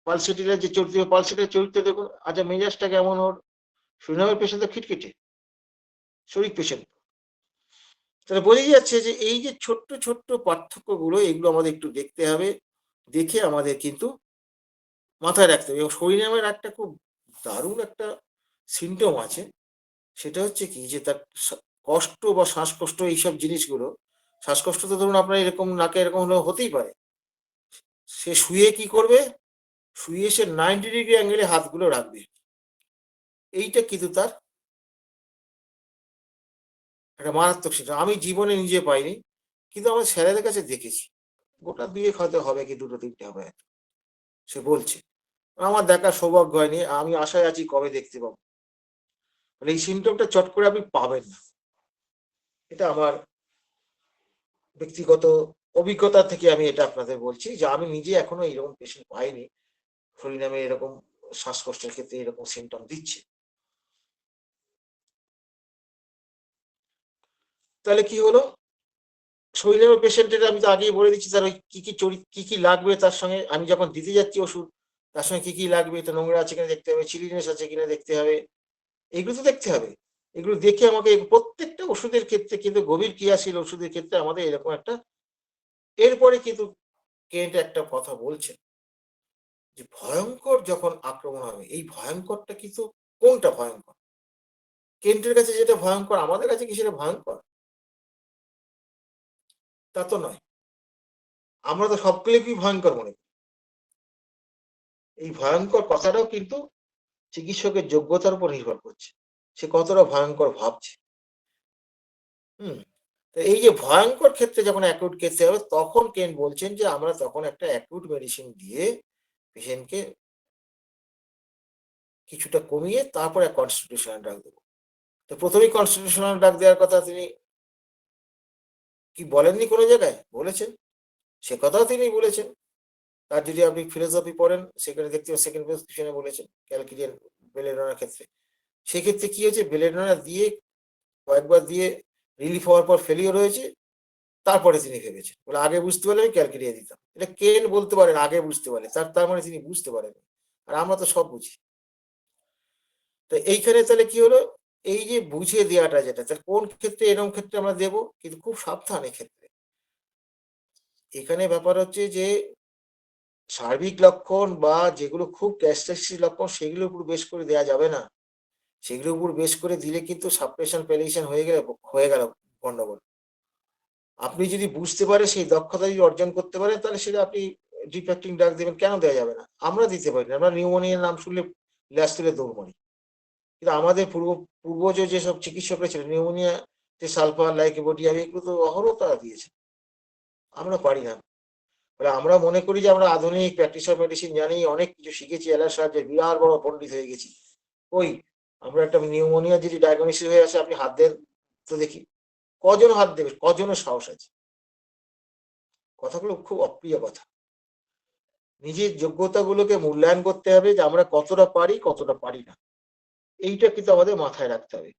পালসেটির যে চরিত্র, পালসেটির চরিত্র দেখুন, আচ্ছা মেজাজটা কেমন ওর? সরিনামের পেশেন্ট তো খিটখিটে, শরিক পেশেন্ট। তাহলে বোঝাই যাচ্ছে যে এই যে ছোট্ট ছোট্ট পার্থক্যগুলো, এগুলো আমাদের একটু দেখতে হবে। দেখে আমাদের কিন্তু মাথায় রাখতে হবে। এবং সরিনামের একটা খুব দারুণ একটা সিম্পটম আছে। সেটা হচ্ছে কি, যে তার কষ্ট বা শ্বাসকষ্ট এইসব জিনিসগুলো, শ্বাসকষ্ট তো ধরুন আপনার এরকম নাকে এরকম হলে হতেই পারে। সে শুয়ে কি করবে? শুয়ে সে 90 ডিগ্রি অ্যাঙ্গেলে হাতগুলো রাখবে। এইটা কিন্তু তার একটা মারাত্মক সেটা। আমি জীবনে নিজে পাইনি। কিন্তু আমার স্যারেদের কাছে দেখেছি। গোটা 2 হয়তো হবে, কি 2-3টে হবে হয়তো। সে বলছে। আমার দেখার সৌভাগ্য হয়নি। আমি আশায় আছি কবে দেখতে পাবো। মানে এই সিম্পটমটা চট করে আপনি পাবেন না। এটা আমার ব্যক্তিগত অভিজ্ঞতা থেকে আমি এটা আপনাদের বলছি যে আমি নিজে এখনো এরকম পেশেন্ট পাইনি। হরিনামে এরকম শ্বাসকষ্টের ক্ষেত্রে এরকম সিম্পটম দিচ্ছে। তাহলে কি হলো? শরীরের পেশেন্টের আমি তো আগেই বলে দিচ্ছি তার ওই কি কি লাগবে, তার সঙ্গে আমি যখন দিতে যাচ্ছি ওষুধ, তার সঙ্গে কি কি লাগবে, তো নোংরা আছে কিনা দেখতে হবে, চিলিনেস আছে কিনা দেখতে হবে। এগুলো তো দেখতে হবে। এগুলো দেখে আমাকে প্রত্যেকটা ওষুধের ক্ষেত্রে কিন্তু, গভীর ক্রিয়াশীল ওষুধের ক্ষেত্রে আমাদের এরকম একটা, এরপরে কিন্তু কেন্ট একটা কথা বলছেন যে ভয়ঙ্কর যখন আক্রমণ হবে, এই ভয়ঙ্করটা কিন্তু কোনটা ভয়ঙ্কর? কেন্টের কাছে যেটা ভয়ঙ্কর আমাদের কাছে কি সেটা ভয়ঙ্কর? তা তো নয়। আমরা তো সবগুলোকেই ভয়ঙ্কর মনে করি। এই ভয়ঙ্কর কথাটাও কিন্তু চিকিৎসকের যোগ্যতার উপর নির্ভর করছে। সে কতটা ভয়ঙ্কর ভাবছে। হুম? তো এই যে ভয়ঙ্কর ক্ষেত্রে যখন অ্যাকুট কেসে হবে, তখন কেন্ট বলছেন যে আমরা তখন একটা অ্যাকুট মেডিসিন দিয়ে পেশেন্টকে কিছুটা কমিয়ে তারপরে কনস্টিটিউশনাল ড্রাগ দেব। তো ১ম এই কনস্টিটিউশনাল ড্রাগ দেওয়ার কথা তিনি কি বলেননি কোনো জায়গায়? বলেছেন। সে কথাও তিনি বলেছেন। তার যদি আপনি ফিলোসফি পড়েন সেখানে দেখতে পাবেন, সেকেন্ড প্রেসক্রিপশনে বলেছেন ক্যালকিরিয়ান বেলেডোনার ক্ষেত্রে। সেক্ষেত্রে কি হয়েছে, বেলেডোনা দিয়ে কয়েকবার দিয়ে রিলিফ হওয়ার পর ফেলিওর হয়েছে। তারপরে তিনি ভেবেছেন। বলে আগে বুঝতে পারলে আমি ক্যালকিরিয়া দিতাম। এটা কেন বলতে পারেন আগে বুঝতে পারে। তার মানে তিনি বুঝতে পারেন। আর আমরা তো সব বুঝি। তো এইখানে তাহলে কি হলো? এই যে বুঝিয়ে দেওয়াটা যেটা, তাহলে কোন ক্ষেত্রে এরকম ক্ষেত্রে আমরা দেব, কিন্তু খুব সাবধান এক্ষেত্রে। এখানে ব্যাপার হচ্ছে যে সার্বিক লক্ষণ বা যেগুলো খুব গ্যাস্ট্রাইটিস লক্ষণ, সেগুলোর উপর বেশ করে দেয়া যাবে না। সেগুলোর উপর বেশ করে দিলে কিন্তু সাপ্রেশন প্যালিয়েশন হয়ে গেল গন্ডগোল। আপনি যদি বুঝতে পারেন, সেই দক্ষতা যদি অর্জন করতে পারেন, তাহলে সেটা আপনি ডিপ অ্যাক্টিং ড্রাগ দেবেন, কেন দেওয়া যাবে না? আমরা দিতে পারি না। আমরা নিউমোনিয়ার নাম শুনলে ল্যাজ তুলে দৌড় মারি। কিন্তু আমাদের পূর্বজ যেসব চিকিৎসকরা ছিলেন, নিউমোনিয়াতে সালফার, লাইকোপোডিয়াম এগুলো তো অহরহ তারা দিয়েছে। আমরা পারি না। ফলে আমরা মনে করি যে আমরা আধুনিক প্র্যাকটিস অফ মেডিসিন জানি, অনেক কিছু শিখেছি, এলার সাহায্যে বিরাট বড় পণ্ডিত হয়ে গেছি। ওই আমরা একটা নিউমোনিয়া যদি ডায়াগনোসিস হয়ে আসে, আপনি হাত দেন তো দেখি। কজন হাত দেবে, কজনের সাহস আছে? কথাগুলো খুব অপ্রিয় কথা। নিজের যোগ্যতাগুলোকে মূল্যায়ন করতে হবে যে আমরা কতটা পারি, কতটা পারি না। এইটা কিন্তু আমাদের মাথায় রাখতে হবে।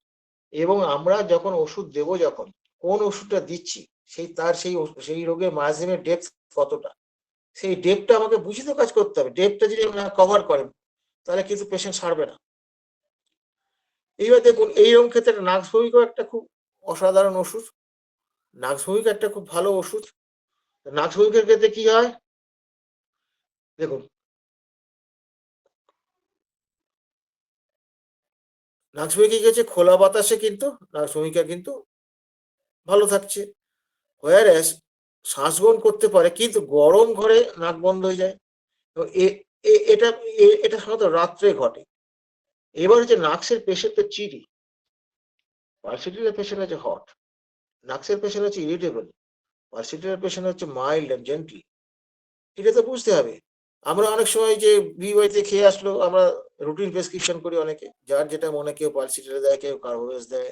এবং আমরা যখন ওষুধ দেবো, যখন কোন ওষুধটা দিচ্ছি, সেই রোগের মায়াজিনের ডেপথ কতটা, সেই ডেপথটা আমাকে বুঝে তো কাজ করতে হবে। ডেপথটা যদি না কভার করেন, তাহলে কিন্তু পেশেন্ট সারবে না। এইবার দেখুন, এইরকম ক্ষেত্রে নাক্সভূমিকও একটা খুব অসাধারণ ওষুধ। নাক্সভূমিক একটা খুব ভালো ওষুধ। নাক্সভূমিকের ক্ষেত্রে কি হয় দেখুন, নাক্সভূমিক হচ্ছে খোলা বাতাসে কিন্তু নাক্সভূমিকা কিন্তু ভালো থাকছে। হোয়ারএস শ্বাসগ্রহণ করতে পারে, কিন্তু গরম ঘরে নাক বন্ধ হয়ে যায়। তো এটা এটা সাধারণত রাত্রে ঘটে। এবার হচ্ছে নাক্সের পেশেন্ট তো চিরি, পালসিটির পেশেন্ট আছে হট, নাক্সের পেশেন্ট হচ্ছে ইরিটেবল, পালসিটির পেশেন্ট হচ্ছে মাইল্ড অ্যান্ড জেন্টলি। এটা তো বুঝতে হবে। আমরা অনেক সময় যে বিবাড়িতে খেয়ে আসলো, আমরা রুটিন প্রেসক্রিপশন করি অনেকে, যার যেটা মনে, কেউ পালসিটার দেয়, কেউ কার্বোভেজ দেয়,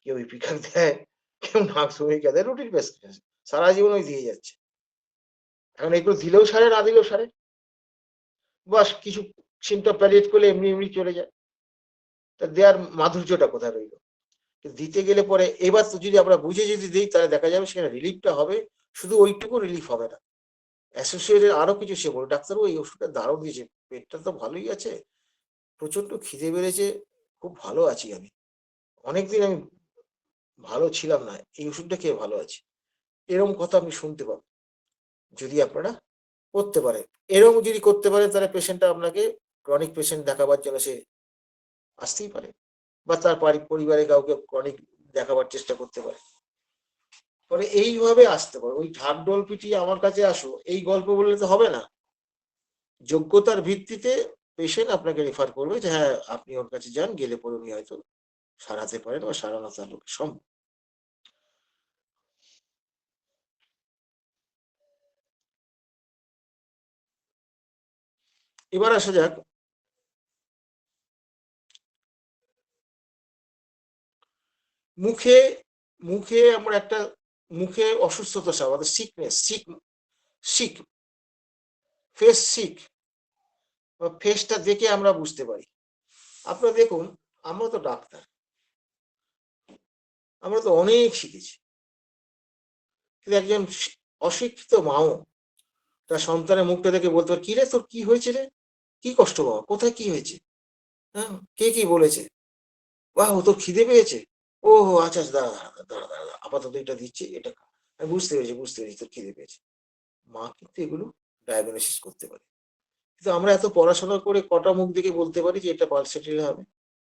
কেউ ইপিকার দেয়, কেউ নাক্সভূমিকা দেয়, রুটিন প্রেসক্রিপশন সারা জীবন ওই দিয়ে যাচ্ছে। এখন এগুলো দিলেও সারে, না দিলেও সারে, বাস কিছু সিমটম প্যালিয়েট করলে এমনি এমনি চলে যায়। তা দেওয়ার মাধুর্যটা কোথায় রইল? দিতে গেলে পরে এবার তো যদি আমরা বুঝে যদি দিই, তাহলে দেখা যাবে সেখানে রিলিফটা হবে। শুধু ওইটুকু রিলিফ হবে না, অ্যাসোসিয়েটেড আরো কিছু সে বলে, ডাক্তারবাবু এই ওষুধটা দারুণ দিয়েছে, পেটটা তো ভালোই আছে, প্রচন্ড খিদে বেড়েছে, খুব ভালো আছি আমি, অনেকদিন আমি ভালো ছিলাম না, এই ওষুধটা খেয়ে ভালো আছি। এরকম কথা আপনি শুনতে পাবেন যদি আপনারা করতে পারেন। এরকম যদি করতে পারে, তাহলে পেশেন্টটা আপনাকে ক্রনিক পেশেন্ট দেখাবার জন্য সে আসতেই পারে, বা তার পরিবারে কাউকে ক্রনিক দেখাবার চেষ্টা করতে পারে। পরে এইভাবে আসতে পারে। ওই ঢাকঢোল পিটিয়ে আমার কাছে আসো, এই গল্প বললে তো হবে না। যোগ্যতার ভিত্তিতে পেশেন্ট আপনাকে রেফার করবে যে হ্যাঁ আপনি ওর কাছে যান, গেলে পরে উনি হয়তো সারাতে পারেন বা সারানো তার পক্ষে সম্ভব। এবার আসা যাক, মুখে মুখে আমরা একটা মুখে অসুস্থতা আমাদের সিকনেস, সিক ফেস সিক, ফেসটা দেখে আমরা বুঝতে পারি। আপনারা দেখুন, আমরা তো ডাক্তার, আমরা তো অনেক শিখেছি, কিন্তু একজন অশিক্ষিত মাও তার সন্তানের মুখটা দেখে বলতে পারে, কি রে তোর কি হয়েছে রে, কি কষ্ট বাবা, কোথায় কি হয়েছে, হ্যাঁ কে কি বলেছে, বাহ ও তোর খিদে পেয়েছে, ও আচ্ছা আচ্ছা, দাঁড়া দাঁড়া দাঁড়া দাঁড়া দাঁড়া, আপাতত এটা দিচ্ছি, এটা খা। আমি বুঝতে পেরেছি তোর খিদে পেয়েছে। মা কিন্তু এগুলো ডায়াগনোসিস করতে পারে। কিন্তু আমরা এত পড়াশোনা করে কটা মুখ দেখে বলতে পারি যে এটা পালসেটিল হবে,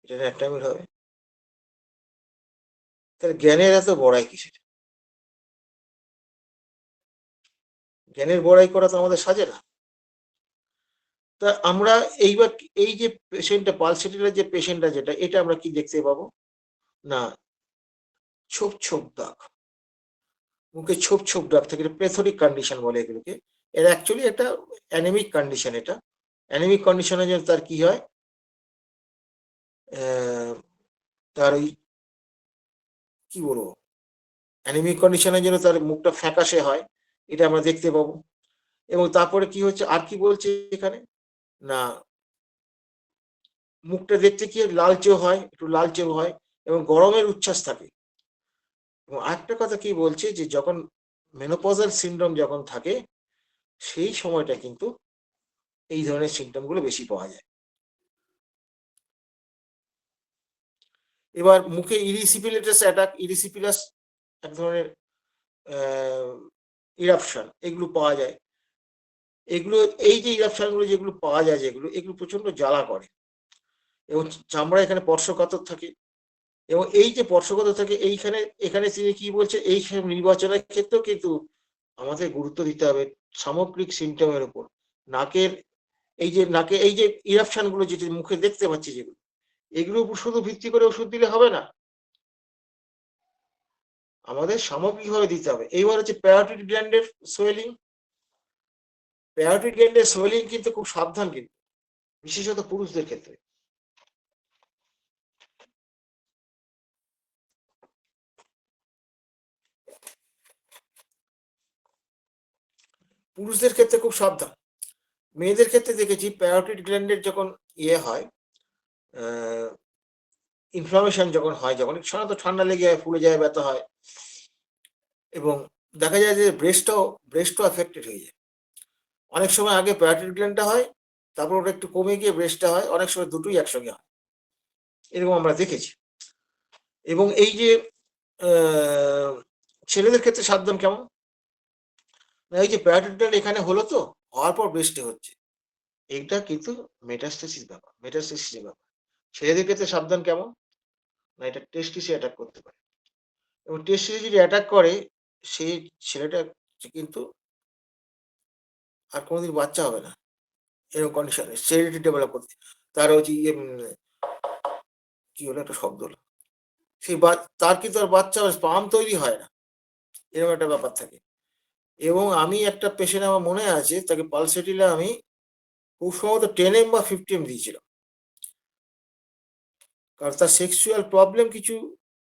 এটা ন্যাট্রামিল হবে? তাহলে জ্ঞানের এত বড়াই কিসের? জ্ঞানের বড়াই করা তো আমাদের সাজে না। তা আমরা এইবার এই যে পেশেন্টটা পালসেটিলের যে পেশেন্টটা, যেটা এটা আমরা কি দেখতে পাবো না, ছোপ ছোপ দাগ, মুখে ছোপ ছোপ দাগ থাকে, প্লেথরিক কন্ডিশন বলে এগুলোকে। এর অ্যাকচুয়ালি একটা অ্যানিমিক কন্ডিশন। এটা অ্যানিমিক কন্ডিশনের জন্য তার কি হয়, তার ওই কি বলবো, অ্যানিমিক কন্ডিশনের জন্য তার মুখটা ফ্যাকাশে হয়, এটা আমরা দেখতে পাবো। এবং তারপরে কি হচ্ছে, আর কি বলছে এখানে না, মুখটা দেখতে কি লালচে হয়, একটু লালচে হয়, এবং গরমের উচ্ছ্বাস থাকে। এবং আরেকটা কথা কি বলছে, যে যখন মেনোপজাল সিনড্রোম যখন থাকে, সেই সময়টা কিন্তু এই ধরনের সিমটম গুলো বেশি পাওয়া যায়। এবার মুখে ইরিসিপিলিটাস অ্যাটাক, ইরিসিপিলাস এক ধরনের ইরাপশন, এগুলো পাওয়া যায়। এগুলো, এই যে ইরাপশন গুলো যেগুলো পাওয়া যায়, যেগুলো এগুলো প্রচন্ড জ্বালা করে, এবং চামড়া এখানে স্পর্শকাতর থাকে। এবং এই যে স্পর্শকাতর থাকে এইখানে, এখানে তিনি কি বলছে, এই নির্বাচনের ক্ষেত্রেও কিন্তু আমাদের গুরুত্ব দিতে হবে সামগ্রিক সিমটমের উপর। নাকের নাকে এই যে ইরাপশন গুলো যেটা মুখে দেখতে পাচ্ছি, যেগুলো এগুলোর উপর শুধু ভিত্তি করে ওষুধ দিলে হবে না, আমাদের সামগ্রিকভাবে দিতে হবে। এইবার হচ্ছে প্যারাটিড গ্ল্যান্ডের সোয়েলিং। প্যারাটিড গ্ল্যান্ডের সোয়েলিং কিন্তু খুব সাবধান, কিন্তু বিশেষত পুরুষদের ক্ষেত্রে। পুরুষদের ক্ষেত্রে খুব সাবধান। মেয়েদের ক্ষেত্রে দেখেছি প্যারোটিড গ্ল্যান্ডের যখন হয়, ইনফ্লামেশন যখন হয়, যখন সাধারণত ঠান্ডা লেগে যায়, ফুলে যায়, ব্যথা হয়, এবং দেখা যায় যে ব্রেস্টও অ্যাফেক্টেড হয়ে যায়। অনেক সময় আগে প্যারোটিড গ্ল্যান্ডটা হয়, তারপর ওটা একটু কমে গিয়ে ব্রেস্টটা হয়, অনেক সময় দুটোই একসঙ্গে হয়, এরকম আমরা দেখেছি। এবং এই যে ছেলেদের ক্ষেত্রে সাবধান কেমন, না এই যে প্যারোটিড গ্ল্যান্ড এখানে হলো, তো হওয়ার পর ব্রেস্টে হচ্ছে, এইটা কিন্তু মেটাস্টেসিস ব্যাপার, মেটাস্টেসিসের ব্যাপার। ছেলেদের ক্ষেত্রে সাবধান কেমন, না এটা টেস্টিসে অ্যাটাক করতে পারে, এবং টেস্টিসে যদি অ্যাটাক করে, সেই ছেলেটা কিন্তু আর কোনোদিন বাচ্চা হবে না, এরকম কন্ডিশনে স্টেরিলিটি ডেভেলপ করতে, তার হচ্ছে কি হলো, একটা শব্দ হলো, সেই তার কিন্তু আর বাচ্চা স্পাম তৈরি হয় না, এরকম একটা ব্যাপার থাকে। এবং আমি একটা পেশেন্ট আমার মনে আছে, তাকে পালসেটিলা আমি খুব সম্ভবত 10 বা 50 দিয়েছিলাম, কারণ তার সেক্সুয়াল প্রবলেম কিছু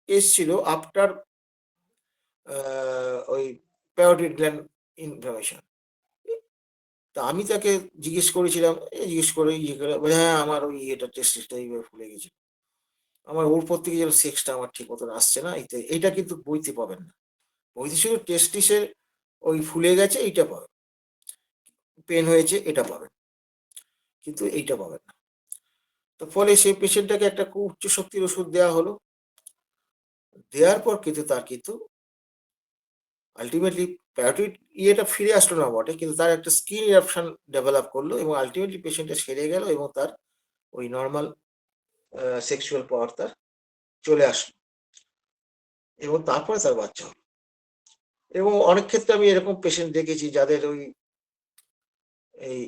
এসছিল আফটার ওই প্যারোটিড গ্ল্যান্ড ইনফ্লামেশন। তা আমি তাকে জিজ্ঞেস করেছিলাম, জিজ্ঞেস করে ইয়ে করে বলে, হ্যাঁ আমার ওই টেস্টিসটা এইভাবে ফুলে গেছে, আমার ওর পর থেকে যেন সেক্সটা আমার ঠিক মতন আসছে না, এইটা কিন্তু বইতে পাবেন না, বইতে শুধু টেস্টিসের ওই ফুলে গেছে এইটা পাবেন, পেন হয়েছে এটা পাবেন, কিন্তু এইটা পাবেন না। তো ফলে সেই পেশেন্টটাকে একটা খুব উচ্চ শক্তির ওষুধ দেওয়া হলো, দেওয়ার পর কিন্তু তার কিন্তু আলটিমেটলি প্যারোটিড ফিরে আসলো না বটে, কিন্তু তার একটা স্কিন ইরাপশন ডেভেলপ করলো, এবং আলটিমেটলি পেশেন্টটা সেরে গেল, এবং তার ওই নর্মাল সেক্সুয়াল পাওয়ার তার চলে আসলো, এবং তারপরে তার বাচ্চা হলো। এবং অনেক ক্ষেত্রে আমি এরকম পেশেন্ট দেখেছি যাদের এই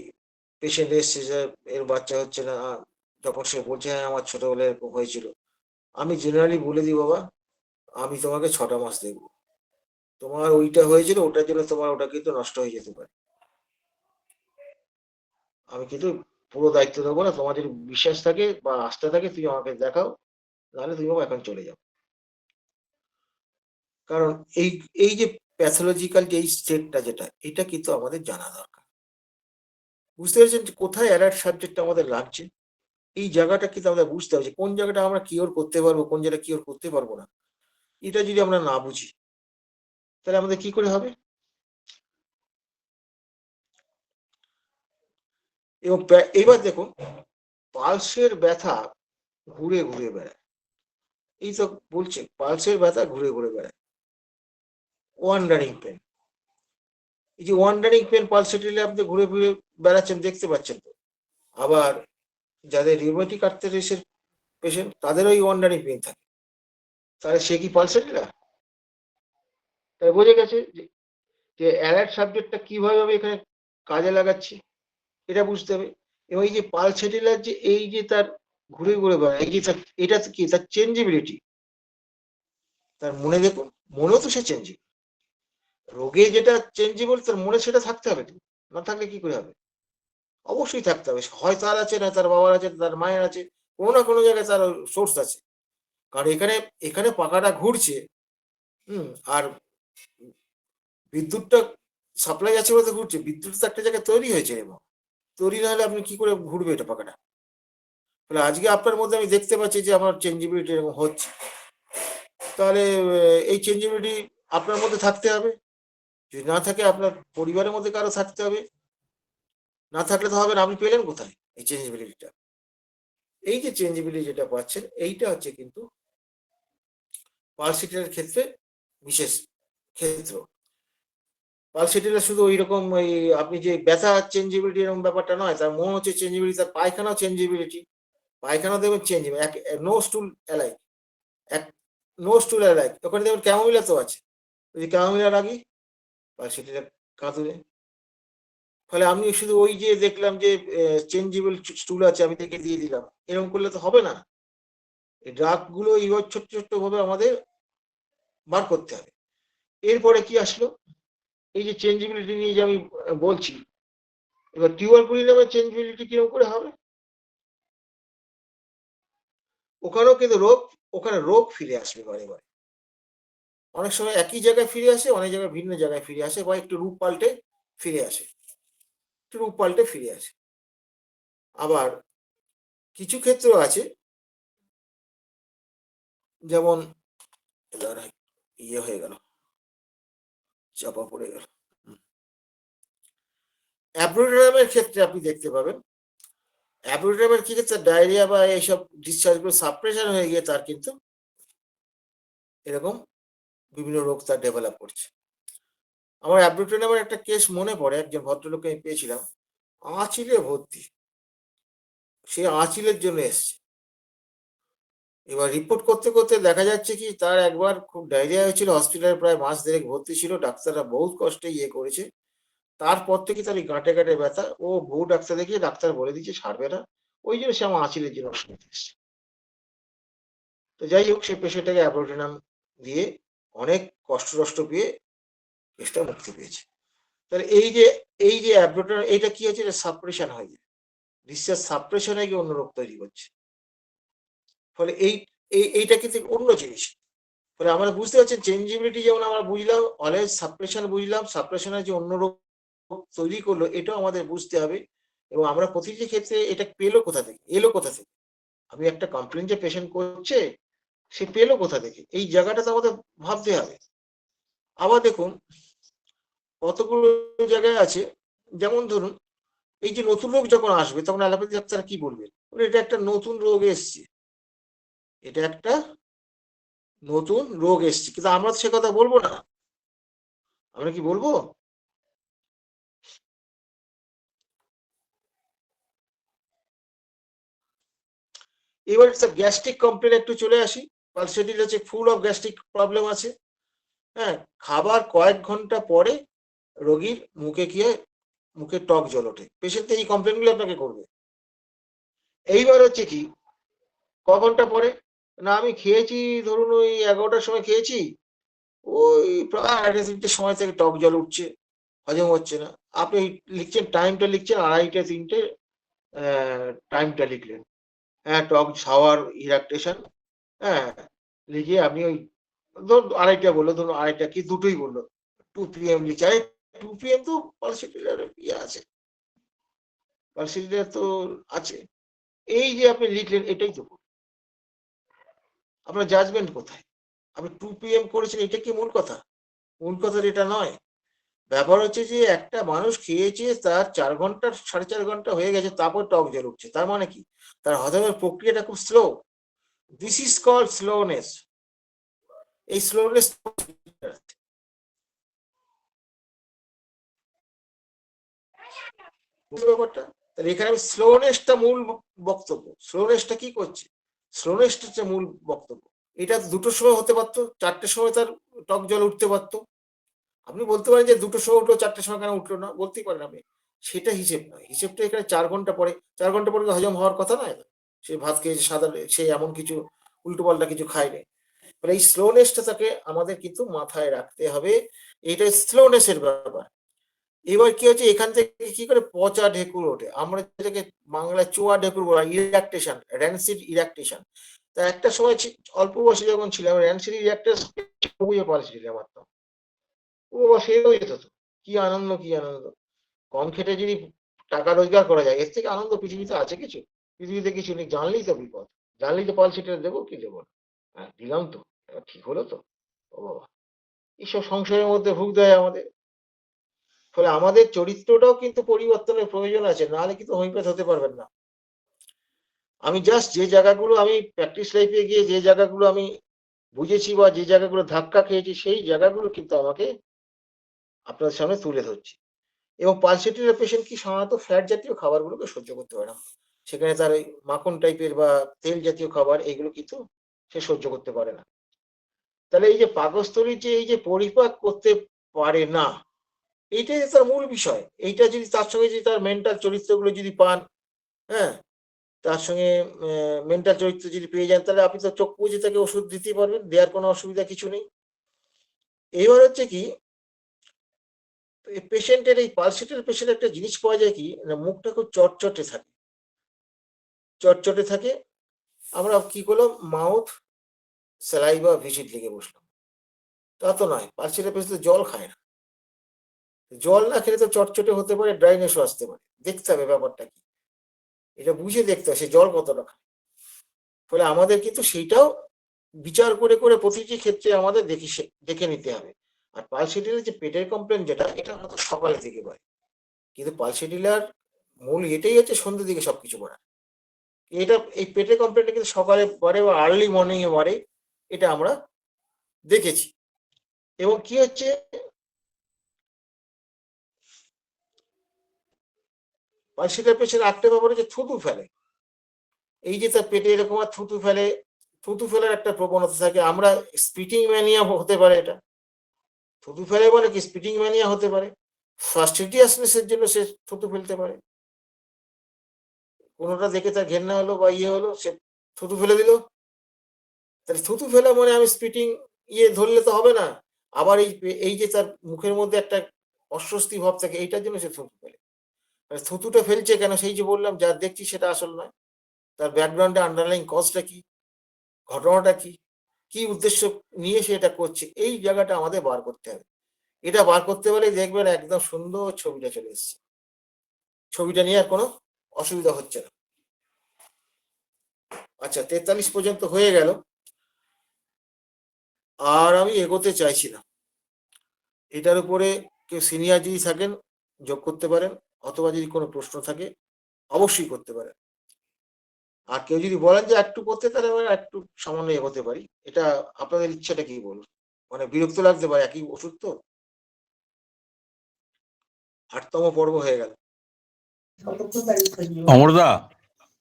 পেশেন্ট এসছে যে এর বাচ্চা হচ্ছে না, যখন সে বলছে হ্যাঁ আমার ছোটবেলায় এরকম হয়েছিল, আমি জেনারেলি বলে দিই, বাবা আমি তোমাকে 6টা মাস দেখবো, তোমার ওইটা হয়েছিল, ওটার জন্য তোমার ওটা কিন্তু নষ্ট হয়ে যেতে পারে, আমি কিন্তু পুরো দায়িত্ব দেবো না, তোমার যদি বিশ্বাস থাকে বা আস্থা থাকে তুমি আমাকে দেখাও, নাহলে তুমি এখন চলে যাও। কারণ এই এই যে প্যাথোলজিক্যাল যে এই স্টেটটা যেটা, এটা কিন্তু আমাদের জানা দরকার। বুঝতে পেরেছেন যে কোথায় অ্যালার্ট সাবজেক্টটা আমাদের লাগছে, এই জায়গাটা কিন্তু আমাদের বুঝতে হবে যে কোন জায়গাটা আমরা কিওর করতে পারবো, কোন জায়গাটা কিওর করতে পারবো না। এটা যদি আমরা না বুঝি, তাহলে আমাদের কি করে হবে? এবং এবার দেখুন, পালসের ব্যথা ঘুরে ঘুরে বেড়ায়, এই তো বলছে পালসের ব্যথা ঘুরে ঘুরে বেড়ায়, ওয়ান্ডারিং পেন। এই যে ওয়ান্ডারিং পেন পালসেটিলে আপনি ঘুরে ঘুরে বেড়াচ্ছেন, দেখতে পাচ্ছেন তো। আবার যাদের রিউমেটিক আর্থ্রাইটিসের পেশেন্ট, তাদেরও ওই ওয়ান্ডারিং পেন থাকে, তাহলে সে কি পালসেটিলা? তাই বোঝা গেছে যে অ্যালার্ট সাবজেক্টটা কিভাবে আমি এখানে কাজে লাগাচ্ছি, এটা বুঝতে হবে। এবং এই যে পালসেটিলার যে এই যে তার ঘুরে ঘুরে বেড়ায়, এই যে এটা কি তার চেঞ্জেবিলিটি, তার মনে দেখুন, মনেও তো সে চেঞ্জেবল, রোগে যেটা চেঞ্জেবল তার মনে সেটা থাকতে হবে তো, না থাকলে কি করে হবে? অবশ্যই থাকতে হবে, হয় তার আছে, না তার বাবার আছে, তার মায়ের আছে, কোনো না কোনো জায়গায় তার সোর্স আছে। কারণ এখানে এখানে পাখাটা ঘুরছে, আর বিদ্যুৎটা সাপ্লাই আছে বলে তো ঘুরছে, বিদ্যুৎ তো একটা জায়গায় তৈরি হয়েছে, এবং তৈরি না হলে আপনি কি করে ঘুরবে এটা পাখাটা? তাহলে আজকে আপনার মধ্যে আমি দেখতে পাচ্ছি যে আমার চেঞ্জেবিলিটি এরকম হচ্ছে, তাহলে এই চেঞ্জেবিলিটি আপনার মধ্যে থাকতে হবে, যদি না থাকে আপনার পরিবারের মধ্যে কারো থাকতে হবে, না থাকলে তো হবে না। আপনি পেলেন কোথায় এই চেঞ্জেবিলিটিটা? এই যে চেঞ্জেবিলিটি যেটা পাচ্ছেন, এইটা হচ্ছে কিন্তু পালসিটির ক্ষেত্রে বিশেষ ক্ষেত্র। পালসিটিরা শুধু ওইরকম ওই আপনি যে ব্যথা চেঞ্জেবিলিটি এরকম ব্যাপারটা নয়, তার মন হচ্ছে চেঞ্জেবিলিটি, তার পায়খানাও চেঞ্জেবিলিটি, পায়খানা দেখবেন চেঞ্জেবল, নো স্টুল অ্যালাইক, এক নো স্টুল অ্যালাইক, ওখানে দেখবেন ক্যামোমিলা তো আছে, ওই যে ক্যামোমিলা রাগি পালসিটিরা কাঁদুরে। ফলে আমি শুধু ওই যে দেখলাম যে চেঞ্জেবল স্টুল আছে আমি দেখে দিয়ে দিলাম, এরকম করলে তো হবে না। এই ড্রাগ গুলো এইভাবে ছোট্ট ছোট্ট ভাবে আমাদের বার করতে হবে। এরপরে কি আসলো, এই যে চেঞ্জেবিলিটি নিয়ে যে আমি বলছি, এবার টিউবারকুলিনামের চেঞ্জেবিলিটি কিরকম করে হবে? ওখানেও কিন্তু ওখানে রোগ ফিরে আসবে বারে বারে, অনেক সময় একই জায়গায় ফিরে আসে, অনেক জায়গায় ভিন্ন জায়গায় ফিরে আসে, বা একটু রূপ পাল্টে ফিরে আসে। রূপ পাল্টে ফিরে আসে। আবার কিছু ক্ষেত্র আছে, যেমন দাঁড়াই, ইয়ে হয়ে গেল, চাপা পড়ে গেল। অ্যাব্রোডার্মের ক্ষেত্রে আপনি দেখতে পাবেন, অ্যাব্রোডার্মের কি ক্ষেত্রে ডায়রিয়া বা এইসব ডিসচার্জগুলো সাপ্রেশন হয়ে গিয়ে তার কিন্তু এরকম বিভিন্ন রোগ তার ডেভেলপ করছে। আমার অ্যাব্রোডার্মের একটা কেস মনে পড়ে, একজন ভদ্রলোককে আমি পেয়েছিলাম, আঁচিলে ভর্তি, সে আঁচিলের জন্য এসছে। এবার রিপোর্ট করতে করতে দেখা যাচ্ছে কি তার একবার খুব ডায়রিয়া হয়েছিল, হসপিটালে প্রায় মাস দেড়েক ভর্তি ছিল, ডাক্তাররা বহুত কষ্টে ইয়ে করেছে। তারপর থেকে তার এই গাঁটে গাঁটে ব্যথা, ও বহু ডাক্তার দেখিয়ে ডাক্তার বলে দিচ্ছে সারবে না, ওই জন্য সে আমার আঁচিলের জন্য ওষুধ নিতে এসছে। তো যাই হোক, সেই পেশেন্টটাকে অ্যাব্রোটেনাম দিয়ে অনেক কষ্ট টষ্ট পেয়ে কেসটা মুক্তি পেয়েছে। তাহলে এই যে অ্যাব্রোটেনাম, এইটা কি হচ্ছে, এটা সাপ্রেশন হয়ে যায়, ডিসচার্জ সাপ্রেশন হয়ে গিয়ে অন্য রোগ তৈরি করছে। ফলে এইটা কিন্তু অন্য জিনিস। ফলে আমরা বুঝতে পারছি চেঞ্জিবিলিটি যেমন আমরা বুঝলাম, অলওয়েজ সাপ্রেশন বুঝলাম, সাপ্রেশনের যে অন্য রোগ তৈরি করলো এটাও আমাদের বুঝতে হবে। এবং আমরা প্রতিটি ক্ষেত্রে এটা পেলো কোথা থেকে, এলো কোথা থেকে, আমি একটা কমপ্লেন যে পেশেন্ট করছে সে পেলো কোথা থেকে, এই জায়গাটা তো আমাদের ভাবতে হবে। আবার দেখুন কতগুলো জায়গায় আছে, যেমন ধরুন এই যে নতুন রোগ যখন আসবে তখন অ্যালোপ্যাথি ডাক্তার কি বলবেন, এটা একটা নতুন রোগ এসছে, এটা একটা নতুন রোগ এসছে, কিন্তু আমরা তো সে কথা বলবো না। আমরা কি বলবো? এবার গ্যাস্ট্রিক কমপ্লেন একটু চলে আসি। পালসেটিল হচ্ছে ফুল অফ গ্যাস্ট্রিক প্রবলেম আছে। হ্যাঁ, খাবার কয়েক ঘন্টা পরে রোগীর মুখে গিয়ে মুখে টক জল ওঠে, পেশেন্ট এই কমপ্লেনগুলো আপনাকে করবে। এইবার হচ্ছে কি ক ঘন্টা পরে, না আমি খেয়েছি ধরুন ওই 11টার সময় খেয়েছি, ওই প্রায় 2:30 সময় থেকে টক জল উঠছে, হজম হচ্ছে না। আপনি লিখছেন, টাইমটা লিখছেন 2:30-3টে, টাইমটা লিখলেন, হ্যাঁ টক শাওয়ার ইরাকটেশন, হ্যাঁ লিখে আপনি ওই ধরুন 2:30 বললো, ধরুন 2:30 কি 2টোই বললো, 2 PM লিখছে, 2 PM তো পালসেটিলার ইয়ে আছে, পালসেটিলার তো আছে। এই যে আপনি লিখলেন এটাই তো আপনার জাজমেন্ট কোথায়? আপনি 2 PM করেছেন, এটা কি মূল কথা? মূল কথা এটা নয়। ব্যাপার হচ্ছে যে একটা মানুষ খেয়েছে, তার 4 ঘন্টা 4.5 ঘন্টা হয়ে গেছে, তারপর টক জল উঠছে, তার মানে কি তার হজমের প্রক্রিয়াটা খুব slow. This is called slowness. এই স্লোনেস ব্যাপারটা, তাহলে এখানে আমি স্লোনেসটা মূল বক্তব্য। স্লোনেসটা কি করছে, স্লোনেসটা হচ্ছে মূল বক্তব্য। এটা 2টোর সময় হতে পারতো, 4টের সময় তার টক জল উঠতে পারতো। আপনি বলতে পারেন যে 2টোর সময় উঠলো, 4টের সময় কেন উঠলো না, বলতেই পারেন আপনি। সেটা হিসেব নয়, হিসেবটা এখানে 4 ঘন্টা পরে, 4 ঘন্টা পরে হজম হওয়ার কথা নয়। সে ভাত খেয়েছে, সাধারণ সে এমন কিছু উল্টোপাল্টা কিছু খায়নি। মানে এই স্লোনেসটা তাকে আমাদের কিন্তু মাথায় রাখতে হবে, এটা স্লোনেসের ব্যাপার। এবার কি হচ্ছে, এখান থেকে কি করে পচা ঢেকুর ওঠে, আমরা যেটাকে বাংলায় চোয়া ঢেকুর বলা, ইরাকটেশন, র্যানসিড ইরাকটেশন। তা একটা সময় অল্প বয়সে যখন ছিলাম, র্যানসিড ইরাকটেশন বুঝে পারছিলাম মাত্র, ও বাবা সেও যেত তো, কি আনন্দ কি আনন্দ। কম খেটে যদি টাকা রোজগার করা যায়, এর থেকে আনন্দ পৃথিবীতে আছে কিছু? পৃথিবীতে কিছু নেই। জানলেই তো বিপদ, জানলেই তো পাল সেটা দেবো কি দেবো না, হ্যাঁ দিলাম তো, এবার ঠিক হলো তো, ও বাবা এইসব সংশয়ের মধ্যে ভুগতে হয় আমাদের। ফলে আমাদের চরিত্রটাও কিন্তু পরিবর্তনের প্রয়োজন আছে, নাহলে কিন্তু হোমিওপ্যাথ হতে পারবেন না। আমি জাস্ট যে জায়গাগুলো আমি প্র্যাকটিস লাইফে গিয়ে যে জায়গাগুলো আমি বুঝেছি বা যে জায়গাগুলো ধাক্কা খেয়েছি, সেই জায়গাগুলো কিন্তু আমাকে আপনার সামনে তুলে ধরছি। এবং পালসেটির পেশেন্ট কি সাধারণত ফ্যাট জাতীয় খাবারগুলোকে সহ্য করতে পারে না। সেখানে তার ওই মাখন টাইপের বা তেল জাতীয় খাবার এইগুলো কিন্তু সে সহ্য করতে পারে না। তাহলে এই যে পাকস্থলীর যে এই যে পরিপাক করতে পারে না, এইটাই তার মূল বিষয়। এইটা যদি তার সঙ্গে যদি তার মেন্টাল চরিত্রগুলো যদি পান, হ্যাঁ? তার সঙ্গে মেন্টাল চরিত্র যদি পেয়ে যান, তাহলে আপনি তো চোখ বুজে তাকে ওষুধ দিতেই পারবেন, দেওয়ার কোনো অসুবিধা কিছু নেই। এইবার হচ্ছে কি, পেশেন্টের এই পালসেটের পেশেন্ট একটা জিনিস পাওয়া যায় কি, না মুখটা খুব চটচটে থাকে, চটচটে থাকে। আমরা কি করলাম, মাউথ স্যালাইভা ভিজিট লিখে বসলাম। তা তো নয়, পালসেটের পেশেন্ট তো জল খায় না। জল না খেলে তো চটচটে হতে পারে, ড্রাইনেসও আসতে পারে, দেখতে হবে ব্যাপারটা কি, এটা বুঝে দেখতে হবে সে জল কতটা খায়। ফলে আমাদের কিন্তু সেইটাও বিচার করে করে প্রতিটি ক্ষেত্রে আমাদের দেখে নিতে হবে। আর পালসেডিলের যে পেটের কমপ্লেন যেটা, এটা হয়তো সকালে থেকে হয়, কিন্তু পালসেডিলার মূল এটাই হচ্ছে সন্ধ্যের দিকে সবকিছু করা। এটা এই পেটের কমপ্লেনটা কিন্তু সকালে বাড়ে বা আর্লি মর্নিং এ বাড়ে, এটা আমরা দেখেছি। এবং কি হচ্ছে, পালসেডিলার পেশেন্ট একটা ব্যাপার হচ্ছে থুতু ফেলে। এই যে তার পেটে এরকম আর থুতু ফেলে, থুতু ফেলার একটা প্রবণতা থাকে। আমরা স্পিটিং ম্যানিয়া হতে পারে, এটা থুতু ফেলে বলে কি স্পিটিং ম্যানিয়া হতে পারে, ফাস্টিডিয়াসনেসের জন্য সে থুতু ফেলতে পারে। কোনোটা দেখে তার ঘেন্না হলো বা ইয়ে হলো, সে থুতু ফেলে দিল। তাহলে থুতু ফেলা মানে আমি স্পিটিং ধরলে তো হবে না। আবার এই যে তার মুখের মধ্যে একটা অস্বস্তি ভাব থাকে, এইটার জন্য সে থুতু ফেলে। থুতুটা ফেলছে কেন, সেই যে বললাম যা দেখছি সেটা আসল নয়, তার ব্যাকগ্রাউন্ডে আন্ডারলাইন কজটা কি, ঘটনাটা কি, কি উদ্দেশ্য নিয়ে সে এটা করছে, এই জায়গাটা আমাদের বার করতে হবে। এটা বার করতে পারলে দেখবেন একদম সুন্দর ছবিটা চলে এসছে, ছবিটা নিয়ে আর কোনো অসুবিধা হচ্ছে না। আচ্ছা, 43 পর্যন্ত হয়ে গেল, আর আমি এগোতে চাইছি না। এটার উপরে কেউ সিনিয়র যদি থাকেন যোগ করতে পারেন, অথবা যদি কোনো প্রশ্ন থাকে অবশ্যই করতে পারেন। আর কেউ যদি বলেন যে একটু করতে, তাহলে আমরা একটু সামান্য এগোতে পারি। এটা আপনাদের ইচ্ছাটা কি বলুন, মানে বিরক্ত লাগতে পারে, একই ওষুধ তো। 8তম পর্ব হয়ে গেল। অমরদা,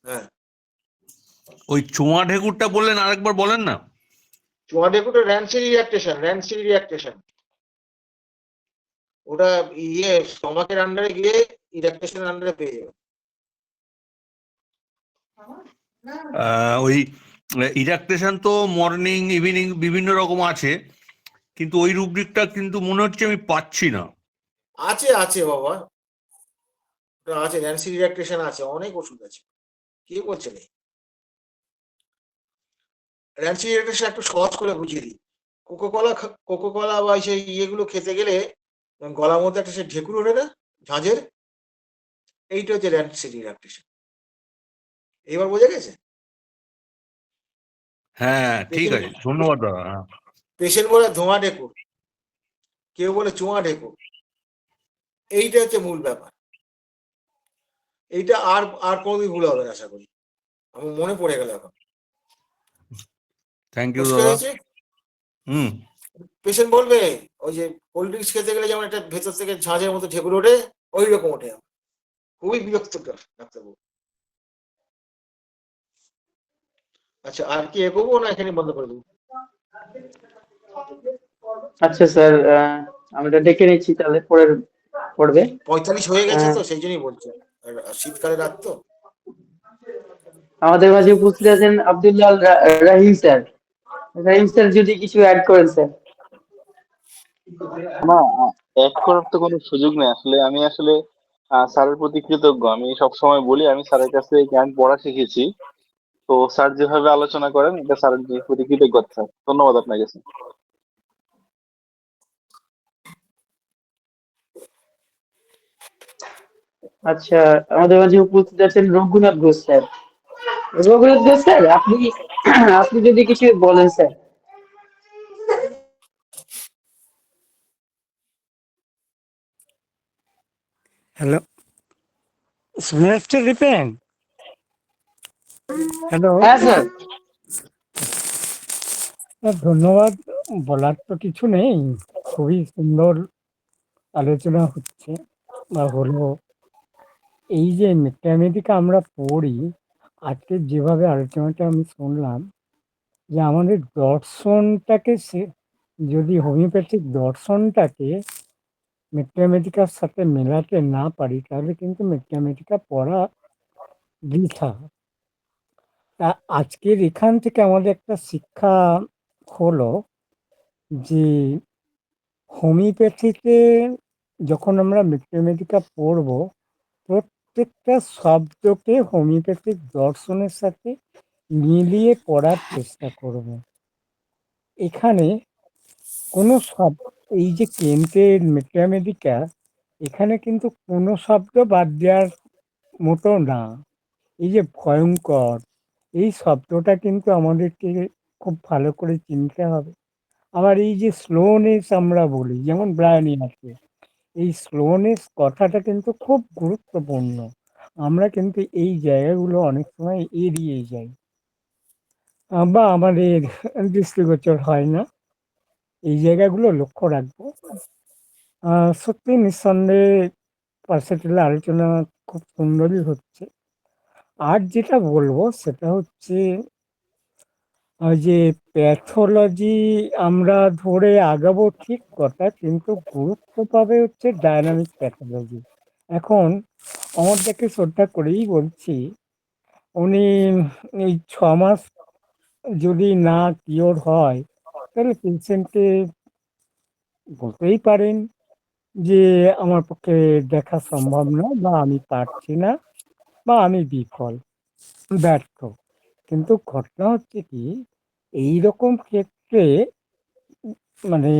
হ্যাঁ, ওই চোঁয়া ঢেকুরটা বললেন, আরেকবার বলেন না। চুয়াডেকুটা র্যানসি রিঅ্যাক্টেশন, ওটা স্টমাকের আন্ডারে গিয়ে ইরেকটেশনের আন্ডারে পেয়ে যাবে। ওই ইরাকটেশন তো মর্নিং ইভিনিং বিভিন্ন রকম আছে, কিন্তু ওই রুব্রিকটা কিন্তু মনে হচ্ছে আমি পাচ্ছি না। আছে আছে বাবা, ওটা আছে, র্যানসি রিঅ্যাক্টেশন আছে, অনেক ওষুধ আছে, কে বলছে নেই। র্যানসি রিঅ্যাক্টেশন একটু সহজ করে বুঝিয়ে দিই। কোকোকলা বা সেই ইয়েগুলো খেতে গেলে গলার মধ্যে একটা সে ঢেকুর ওঠে না, ঝাঁঝের, এইটা হচ্ছে র্যানসি রিঅ্যাক্টেশন। এবার বোঝা গেছে? হ্যাঁ, ঠিক আছে, ধন্যবাদ দাদা। হ্যাঁ। পেশেন্ট বলে ধোঁয়া ঢেকুর, কেউ বলে চোঁয়া ঢেকুর, এইটা হচ্ছে মূল ব্যাপার। এইটা আর আর কোনোদিন ভুল হবে না, আশা করি। আমার মনে পড়ে গেল এখন। থ্যাংক ইউ পরিষ্কার দাদা। হয়েছে? হুম। পেশেন্ট বলবে ওই যে কোল্ড ড্রিঙ্কস খেতে গেলে যেমন একটা ভেতর থেকে ঝাঁঝের মতো ঢেকুর ওঠে, ওই রকম ওঠে। খুবই বিরক্তকর ডাক্তারবাবু। আচ্ছা, আর কি এগোবো না এখানে বন্ধ করে দেবো? আচ্ছা স্যার, আমি এটা ডেকে নিচ্ছি, তাহলে পরের পড়বে। 45 হয়ে গেছে তো, সেই জন্যই বলছি। আর শীতকালে রাত তো। আমাদের মাঝে উপস্থিত আছেন আব্দুল্লাহ রাহিম স্যার। রাহিম স্যার যদি কিছু অ্যাড করেন স্যার। না, অ্যাড করার তো কোনো সুযোগ নেই আসলে। আমি আসলে স্যারের প্রতি কৃতজ্ঞ। আমি সব সময় বলি আমি স্যারের কাছে জ্ঞান পড়া শিখেছি। তো স্যার যেভাবে আলোচনা করেন, এটা স্যারের প্রতি কৃতজ্ঞতা স্যার। ধন্যবাদ আপনাকে স্যার। আচ্ছা, আমাদের মাঝে উপস্থিত আছেন রঘুনাথ ঘোষ স্যার। রঘুনাথ ঘোষ স্যার, আপনি আপনি যদি কিছু বলেন স্যার। হ্যালো, শুনে আসছে রিপেন? হ্যালো, হ্যাঁ স্যার। ধন্যবাদ। বলার তো কিছু নেই, খুবই সুন্দর আলোচনা হচ্ছে বা হলো। এই যে ম্যাথমেটিকা আমরা পড়ি, আজকে যেভাবে আলোচনাটা আমি শুনলাম, যে আমাদের দর্শনটাকে যদি হোমিওপ্যাথিক দর্শনটাকে ম্যাথমেটিকার সাথে মেলাতে না পারি, তাহলে কিন্তু ম্যাথমেটিকা পড়া বৃথা। তা আজকের এখান থেকে আমাদের একটা শিক্ষা হলো যে হোমিওপ্যাথিতে যখন আমরা ম্যাথমেটিকা পড়ব, প্রত্যেকটা শব্দকে হোমিওপ্যাথিক দর্শনের সাথে মিলিয়ে পড়ার চেষ্টা করব। এখানে কোনো এই যে কেন্টের ম্যাথমেটিকা, এখানে কিন্তু কোনো শব্দ বাদ দেওয়ার মতো না। এই যে ভয়ঙ্কর, এই শব্দটা কিন্তু আমাদেরকে খুব ভালো করে চিনতে হবে। আবার এই যে স্লোনেস আমরা বলি, যেমন ব্রায়ানি আছে, এই স্লোনেস কথাটা কিন্তু খুব গুরুত্বপূর্ণ। আমরা কিন্তু এই জায়গাগুলো অনেক সময় এড়িয়ে যাই বা আমাদের দৃষ্টিগোচর হয় না। এই জায়গাগুলো লক্ষ্য রাখবো। সত্যি নিঃসন্দেহে পার্সেন্টেজ আলোচনা খুব সুন্দরই হচ্ছে। আর যেটা বলবো সেটা হচ্ছে ওই যে প্যাথোলজি আমরা ধরে আগাবো ঠিক কথা, কিন্তু গুরুত্ব পাবে হচ্ছে ডায়নামিক প্যাথোলজি। এখন অমরদাকে শ্রদ্ধা করেই বলছি, উনি এই 6 মাস যদি না কিওর হয়, তাহলে পেশেন্টকে বলতেই পারেন যে আমার পক্ষে দেখা সম্ভব নয়, বা আমি পারছি না, বা আমি বিফল, ব্যর্থ। কিন্তু ঘটনা হচ্ছে কি, এইরকম ক্ষেত্রে মানে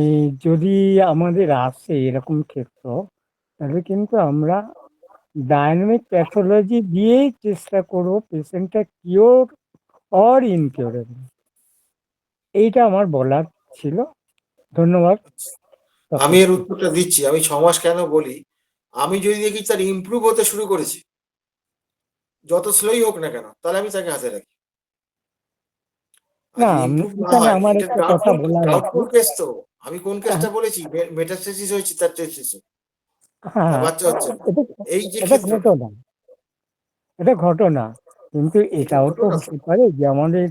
যদি আমাদের আসে এরকম ক্ষেত্র, তাহলে কিন্তু আমরা ডায়নামিক প্যাথোলজি দিয়েই চেষ্টা করব পেশেন্টটা কিওর অর ইনকিউরেবল। এইটা আমার বলার ছিল। ধন্যবাদ আমি এর সকলকে। উত্তরটা দিচ্ছি। আমি 6 মাস কেন বলি, আমি যদি দেখি তার ইমপ্রুভ হতে শুরু করেছে, যত স্লোই হোক না কেন, তাহলে আমি তাকে হাতে রাখি। আর না, যদি ইমপ্রুভ না এখানে হয়, আমার এটা একটা কথা ডাউটফুল বলার আছে। ডাউটফুল কেস তো। আমি কোন হ্যাঁ, কেসটা বলেছি? মেটাস্টেসিস হয়েছে তার টেস্টিসে, না হ্যাঁ, বাচ্চা হচ্ছে না। এটা এই যে এটা ক্ষেত্রটা, ঘটনা, এটা ঘটনা। কিন্তু এটা এটাও তো ঘটনা তো। হতে পারে যে আমাদের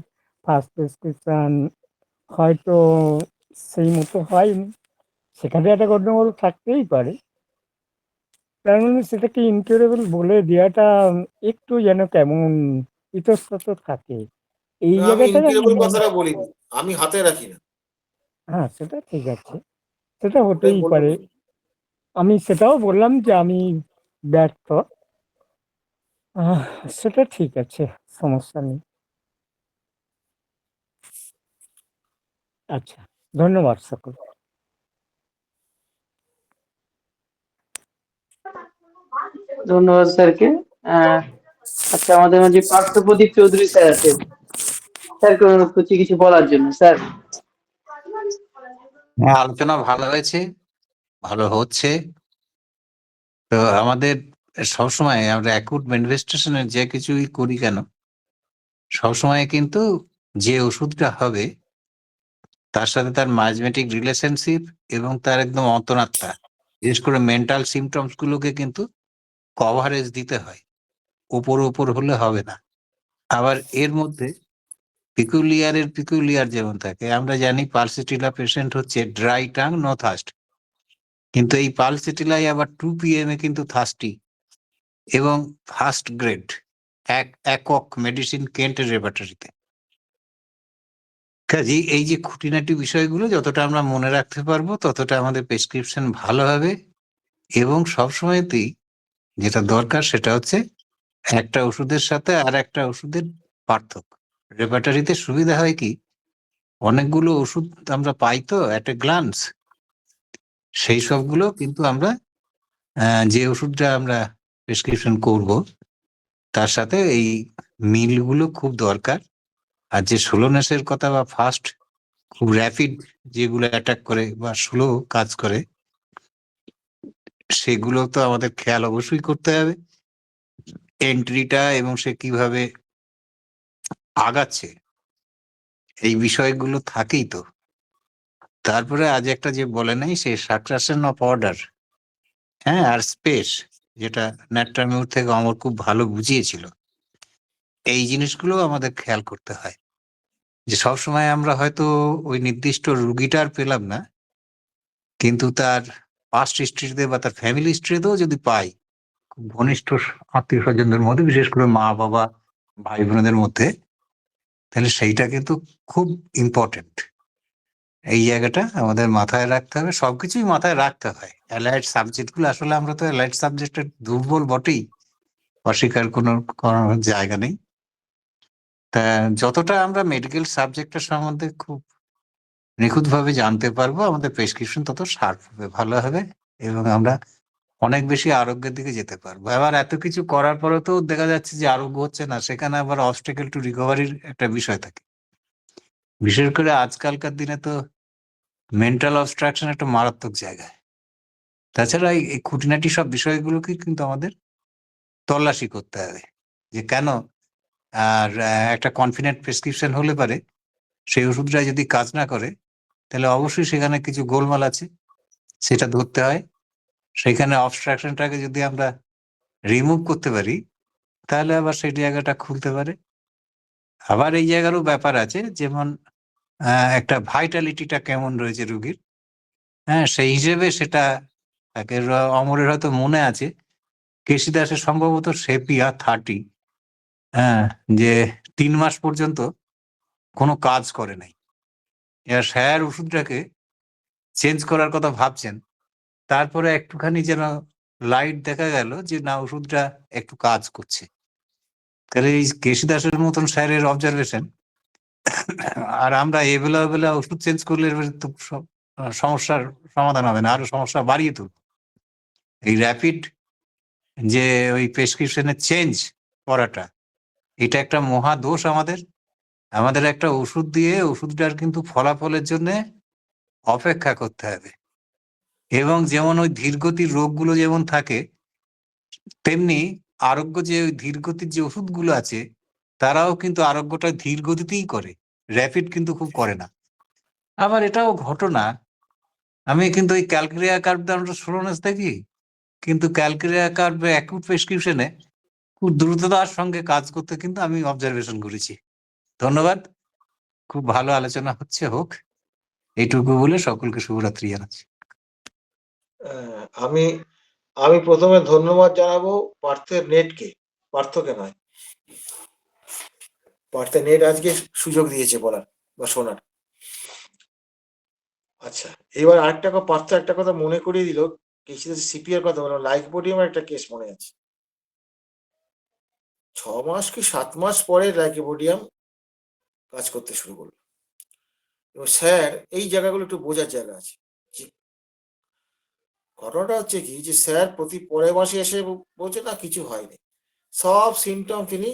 ফার্স্ট প্রেসক্রিপশন হয়তো সেই মতো হয়নি, সেখানে একটা গন্ডগোল থাকতেই পারে। তার মানে সেটাকে ইনকিউরেবল বলে দেওয়াটা একটু যেন কেমন ইতস্তত থাকে এই না, আমি জায়গাটা না। ইনকিউরেবল কথাটা বলিনি, আমি হাতে রাখি না। হ্যাঁ, সেটা ঠিক আছে, সেটা ওটাই হতেই বললাম। পারে। আমি সেটাও বললাম যে আমি ব্যর্থ। আহ, সেটা ঠিক আছে, সমস্যা নেই। আচ্ছা, ধন্যবাদ সকল। ধন্যবাদ স্যারকে। আচ্ছা, আমাদের মাঝে পার্থপ্রদীপ চৌধুরী স্যার আছেন। স্যারকে অনুরোধ করছি কিছু বলার জন্য। স্যার। হ্যাঁ, আলোচনা ভালো হয়েছে, ভালো হচ্ছে। তো আমাদের সবসময় আমরা অ্যাকুট ম্যানিফেস্টেশনের যে কিছুই করি কেন, সবসময় কিন্তু যে ওষুধটা হবে তার সাথে তার ম্যাজমেটিক রিলেশনশিপ এবং তার একদম অন্তরাত্মা, বিশেষ করে মেন্টাল সিমটমস গুলোকে কিন্তু কভারেজ দিতে হয়। উপর উপর হলে হবে না। আবার এর মধ্যে পিকুলিয়ার যেমন থাকে, আমরা জানি পালসিটিলা পেশেন্ট হচ্ছে ড্রাই টাং নো থার্স্ট, কিন্তু এই পালসিটিলাই আবার 2 PM এ কিন্তু থার্স্টি এবং ফার্স্ট গ্রেড একক মেডিসিন কেন্টের রেপার্টরিতে। কাজেই এই যে খুঁটিনাটি বিষয়গুলো যতটা আমরা মনে রাখতে পারবো ততটা আমাদের প্রেসক্রিপশন ভালো হবে। এবং সবসময়তেই যেটা দরকার সেটা হচ্ছে একটা ওষুধের সাথে আর একটা ওষুধের পার্থক্য। রেপার্টরিতে সুবিধা হয় কি, অনেকগুলো ওষুধ আমরা পাই তো এট এ গ্লান্স, সেই সবগুলো কিন্তু আমরা যে ওষুধটা আমরা প্রেসক্রিপশন করব তার সাথে এই মিলগুলো খুব দরকার। আর যে স্লোনেসের কথা বা ফাস্ট খুব র্যাপিড যেগুলো অ্যাটাক করে বা স্লো কাজ করে, সেগুলো তো আমাদের খেয়াল অবশ্যই করতে হবে। এন্ট্রিটা এবং সে কিভাবে আগাচ্ছে এই বিষয়গুলো থাকেই তো। তারপরে আজ একটা যে বলে নাই সে সাকসেশন অফ অর্ডার, হ্যাঁ, আর স্পেস, যেটা ন্যাট্রামিউর থেকে আমার খুব ভালো বুঝিয়েছিল। এই জিনিসগুলো আমাদের খেয়াল করতে হয় যে সবসময় আমরা হয়তো ওই নির্দিষ্ট রুগীটার পেলাম না, কিন্তু তার পাস্ট হিস্ট্রিতে বা তার ফ্যামিলি হিস্ট্রিতেও যদি পাই, খুব ঘনিষ্ঠ আত্মীয় স্বজনদের মধ্যে, বিশেষ করে মা বাবা ভাই বোনদের মধ্যে, তাহলে সেইটা কিন্তু খুব ইম্পর্টেন্ট। এই জায়গাটা আমাদের মাথায় রাখতে হবে, সবকিছুই মাথায় রাখতে হয়। অ্যালাইড সাবজেক্ট গুলো আসলে আমরা তো অ্যালাইড সাবজেক্টের দুর্বল বটেই, অস্বীকার কোনো করার জায়গা নেই। তা যতটা আমরা মেডিকেল সাবজেক্টের সম্বন্ধে খুব নিখুঁতভাবে জানতে পারবো, আমাদের প্রেসক্রিপশন তত শার্প হবে, ভালো হবে, এবং আমরা অনেক বেশি আরোগ্যের দিকে যেতে পারবো। আবার এত কিছু করার পরেও তো দেখা যাচ্ছে যে আরোগ্য হচ্ছে না, সেখানে আবার অবস্টেকেল টু রিকভারির একটা বিষয় থাকে। বিশেষ করে আজকালকার দিনে তো মেন্টাল অবস্ট্রাকশন একটা মারাত্মক জায়গায়। তাছাড়া এই খুঁটিনাটি সব বিষয়গুলোকে কিন্তু আমাদের তল্লাশি করতে হবে যে কেন, আর একটা কনফিডেন্ট প্রেসক্রিপশন হলে পারে সেই ওষুধটা যদি কাজ না করে তাহলে অবশ্যই সেখানে কিছু গোলমাল আছে, সেটা ধরতে হয়। সেখানে অবস্ট্রাকশনটাকে যদি আমরা রিমুভ করতে পারি তাহলে আবার সেই জায়গাটা খুলতে পারে। আবার এই জায়গারও ব্যাপার আছে, যেমন একটা ভাইটালিটিটা কেমন রয়েছে রুগীর, হ্যাঁ, সেই হিসেবে সেটা তাকে অমরের হয়তো মনে আছে কেসি দাসের সম্ভবত সেপিয়া 30, হ্যাঁ, যে 3 মাস পর্যন্ত কোনো কাজ করে নাই। এবার স্যার ওষুধটাকে চেঞ্জ করার কথা ভাবছেন, তারপরে একটুখানি যেন লাইট দেখা গেল যে না ওষুধটা একটু কাজ করছে। তাহলে এই কেসি দাসের মতন স্যারের অবজারভেশন, আর আমরা এবেলা ওবেলা ওষুধ চেঞ্জ করলে এবার তো সব সমস্যার সমাধান হবে না, আরো সমস্যা বাড়িয়ে তুলব। এই র্যাপিড যে ওই প্রেসক্রিপশনের চেঞ্জ করাটা, এটা একটা মহা দোষ আমাদের। আমাদের একটা ওষুধ দিয়ে ওষুধটার কিন্তু ফলাফলের জন্য অপেক্ষা করতে হবে। এবং যেমন ওই ধীরগতির রোগগুলো যেমন থাকে, তেমনি আরোগ্য যে ওই ধীরগতির যে ওষুধগুলো আছে তারাও কিন্তু আরোগ্যটা ধীর গতিতেই করে, র্যাপিড কিন্তু খুব করে না। আবার এটাও ঘটনা, আমি কিন্তু ওই ক্যালকেরিয়া কার্ভ আমরা স্লোনেস দেখি, কিন্তু ক্যালকেরিয়া কার্ভ অ্যাকুট প্রেসক্রিপশনে খুব দ্রুততার সঙ্গে কাজ করতে কিন্তু আমি অবজারভেশন করেছি। ধন্যবাদ, খুব ভালো আলোচনা হচ্ছে, হোক। এইটুকু বলে সকলকে শুভরাত্রি জানাচ্ছি। আমি আমি প্রথমে ধন্যবাদ জানাবো পার্থের নেটকে, পার্থকে নয়। পার্থের নেট আজকে সুযোগ দিয়েছে বলার বা শোনার। আচ্ছা, এবার পার্থ একটা কথা মনে করিয়ে দিল, সিপিআর কথা বললাম, লাইকোপোডিয়ামের একটা কেস মনে আছে। 6 মাস কি 7 মাস পরে লাইকোপোডিয়াম কাজ করতে শুরু করলো। এবং স্যার এই জায়গাগুলো একটু বোঝার জায়গা আছে। ঘটনাটা হচ্ছে কি যে স্যার প্রতি পরের মাসে এসে বলছে না কিছু হয়নি, সব সিমটম তিনি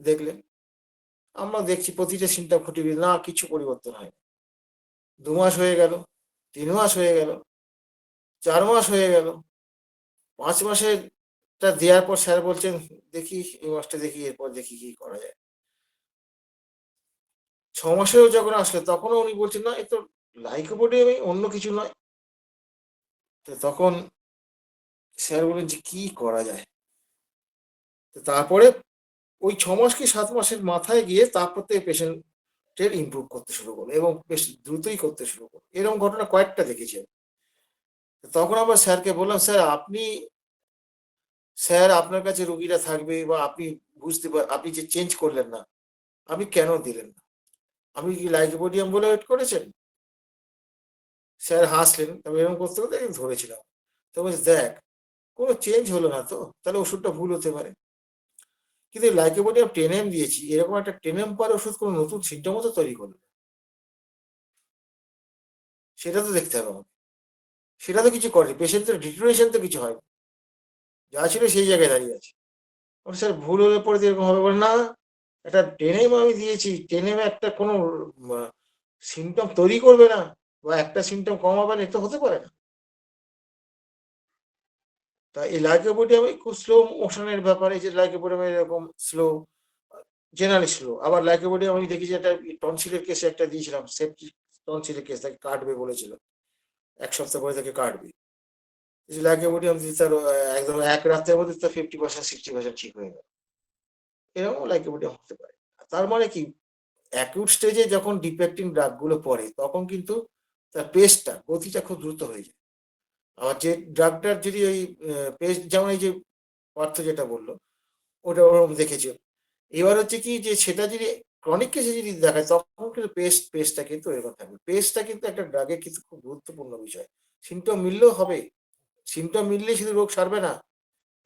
দেখলেন। আমরা দেখছি প্রতিটা সিমটম খুঁটিয়ে না কিছু পরিবর্তন হয়। 2 মাস হয়ে গেল, 3 মাস হয়ে গেল, 4 মাস হয়ে গেল, 5 মাসেরটা দেওয়ার পর স্যার বলছেন দেখি এই মাসটা দেখি, এরপর দেখি কি করা যায়। 6 মাসেও যখন আসলো তখনও উনি বলছেন না এ তো লাইকোপোডিয়াম, অন্য কিছু নয়। তো তখন স্যার বলেন যে কি করা যায়। তো তারপরে ওই 6 মাস কি 7 মাসের মাথায় গিয়ে তারপর থেকে পেশেন্টের ইমপ্রুভ করতে শুরু করলো এবং বেশ দ্রুতই করতে শুরু করলো। এরকম ঘটনা কয়েকটা দেখেছি। তখন আমরা স্যারকে বললাম স্যার আপনার কাছে রোগীরা থাকবে বা আপনি আপনি যে চেঞ্জ করলেন না, আপনি কেন দিলেন না? আপনি কি লাইকোপোডিয়াম বলে ওয়েট করেছেন? স্যার হাসলেন, তবে এরকম করতে করতে ধরেছিলাম। তো বলছে দেখ কোনো চেঞ্জ হলো না, তো তাহলে ওষুধটা ভুল হতে পারে। কিন্তু লাইকোপোডিয়াম 10 mg দিয়েছি, এরকম একটা 10 mg পার ওষুধ কোনো নতুন সিমটমও তো তৈরি করবে, সেটা তো দেখতে হবে আমাকে। সেটা তো কিছু করেনি, পেশেন্টের ডিটোরিয়েশন তো কিছু হয়নি, যা ছিল সেই জায়গায় দাঁড়িয়ে আছে। স্যার ভুল হলে পরে এরকম হবে বলে না, একটা 10 mg আমি দিয়েছি, 10 mg একটা কোনো সিমটম তৈরি করবে না বা একটা সিমটম কমাবে না, এটা হতে পারে না। তা এই লাইকোপোডিয়াম খুব স্লো মোশনের ব্যাপারে, যে লাইকোপোডিয়াম এরকম স্লো, জেনারেলি স্লো। আবার লাইকোপোডিয়াম আমি দেখি যে একটা টনসিলের কেসে একটা দিয়েছিলাম, সেপটিক টনসিলের কেস, তাকে কাটবে বলেছিল, 1 সপ্তাহ পরে তাকে কাটবে। লাইকোপোডিয়াম দিয়ে তার একদম 1 রাতের মধ্যে তার 50% 60% ঠিক হয়ে গেল। এরকম লাইকোপোডিয়াম হতে পারে। তার মানে কি অ্যাকিউট স্টেজে যখন ডিফেক্টিং ড্রাগ গুলো পড়ে তখন কিন্তু তার পেসটা গতিটা খুব দ্রুত হয়ে যায়। আর যে ড্রাগটার যদি ওই পেস, যেমন এই যে পার্থ যেটা বললো ওটা ওরকম দেখেছে। এবার হচ্ছে কি যে সেটা যদি ক্রনিক কেসে যদি দেখায় তখন কিন্তু পেস্টটা কিন্তু এরকম থাকবে। পেস্টটা কিন্তু একটা ড্রাগের কিন্তু খুব গুরুত্বপূর্ণ বিষয়। সিমটম মিললেও হবে, সিমটম মিললেই শুধু রোগ সারবে না,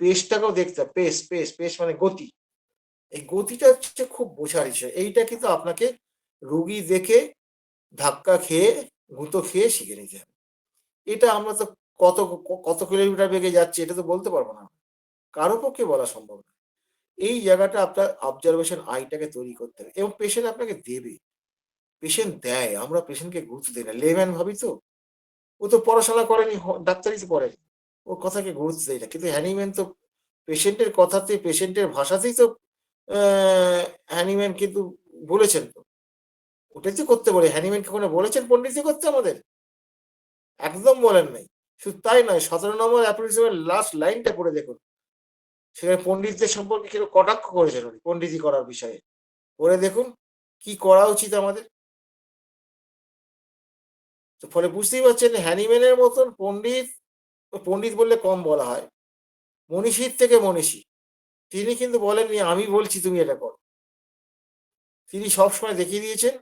পেস্টটাকেও দেখতে হবে। পেস মানে গতি। এই গতিটা হচ্ছে খুব বোঝার বিষয়। এইটা কিন্তু আপনাকে রুগী দেখে ধাক্কা খেয়ে গুঁতো খেয়ে শিখে নিতে হবে। এটা আমরা তো কত কত কিলোমিটার বেগে যাচ্ছে এটা তো বলতে পারবো না, কারো পক্ষে বলা সম্ভব না। এই জায়গাটা আপনার অবজারভেশন আইটাকে তৈরি করতে হবে এবং পেশেন্ট আপনাকে দেবে, পেশেন্ট দেয়, আমরা পেশেন্টকে গুরুত্ব দিই না, লেম্যান ভাবি তো, ও তো পড়াশোনা করেনি, ডাক্তারি তো পড়েনি, ওর কথাকে গুরুত্ব দেয় না। কিন্তু হ্যানিম্যান তো পেশেন্টের কথাতে, পেশেন্টের ভাষাতেই তো হ্যানিম্যান কিন্তু বলেছেন তো, ওটাই তো করতে বলে। হ্যানিম্যান কখনো বলেছেন পণ্ডিতজি করতে আমাদের? একদম বলেন নাই। শুধু তাই নয়, 17 নম্বর অ্যাপ্লিকেশনের লাস্ট লাইনটা পড়ে দেখুন, সেখানে পণ্ডিতদের সম্পর্কে কিরকম কটাক্ষ করেছেন উনি পণ্ডিতই করার বিষয়ে। পড়ে দেখুন কি করা উচিত আমাদের। তো ফলে বুঝতেই পারছেন হ্যানিম্যানের মতন পণ্ডিত, পণ্ডিত বললে কম বলা হয়, মনীষীর থেকে মনীষী, তিনি কিন্তু বলেননি আমি বলছি তুমি এটা করো। তিনি সবসময় দেখিয়ে দিয়েছেন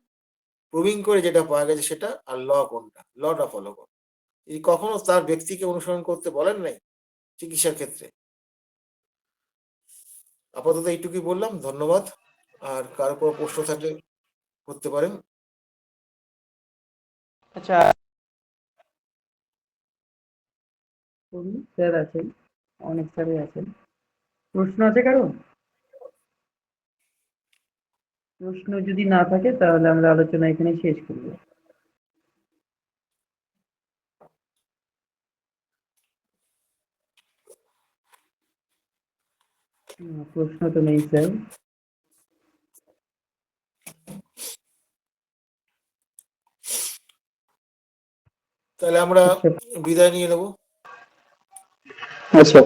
প্রুভিং করে যেটা পাওয়া গেছে সেটা, আর ল কোনটা, লটা ফলো করো। তিনি কখনো তার ব্যক্তিকে অনুসরণ করতে বলেন নাই চিকিৎসার ক্ষেত্রে। আপাতত এইটুকুই বললাম, ধন্যবাদ। আর কারো কোনো প্রশ্ন থাকলে করতে পারেন। আচ্ছা, স্যার আছেন, অনেক স্যারই আছেন। প্রশ্ন আছে কারো? প্রশ্ন যদি না থাকে তাহলে আমরা আলোচনা এখানে শেষ করব। প্রশ্ন তো নেই স্যার। তাহলে আমরা আচ্ছা বিদায় নিয়ে নেব। আচ্ছা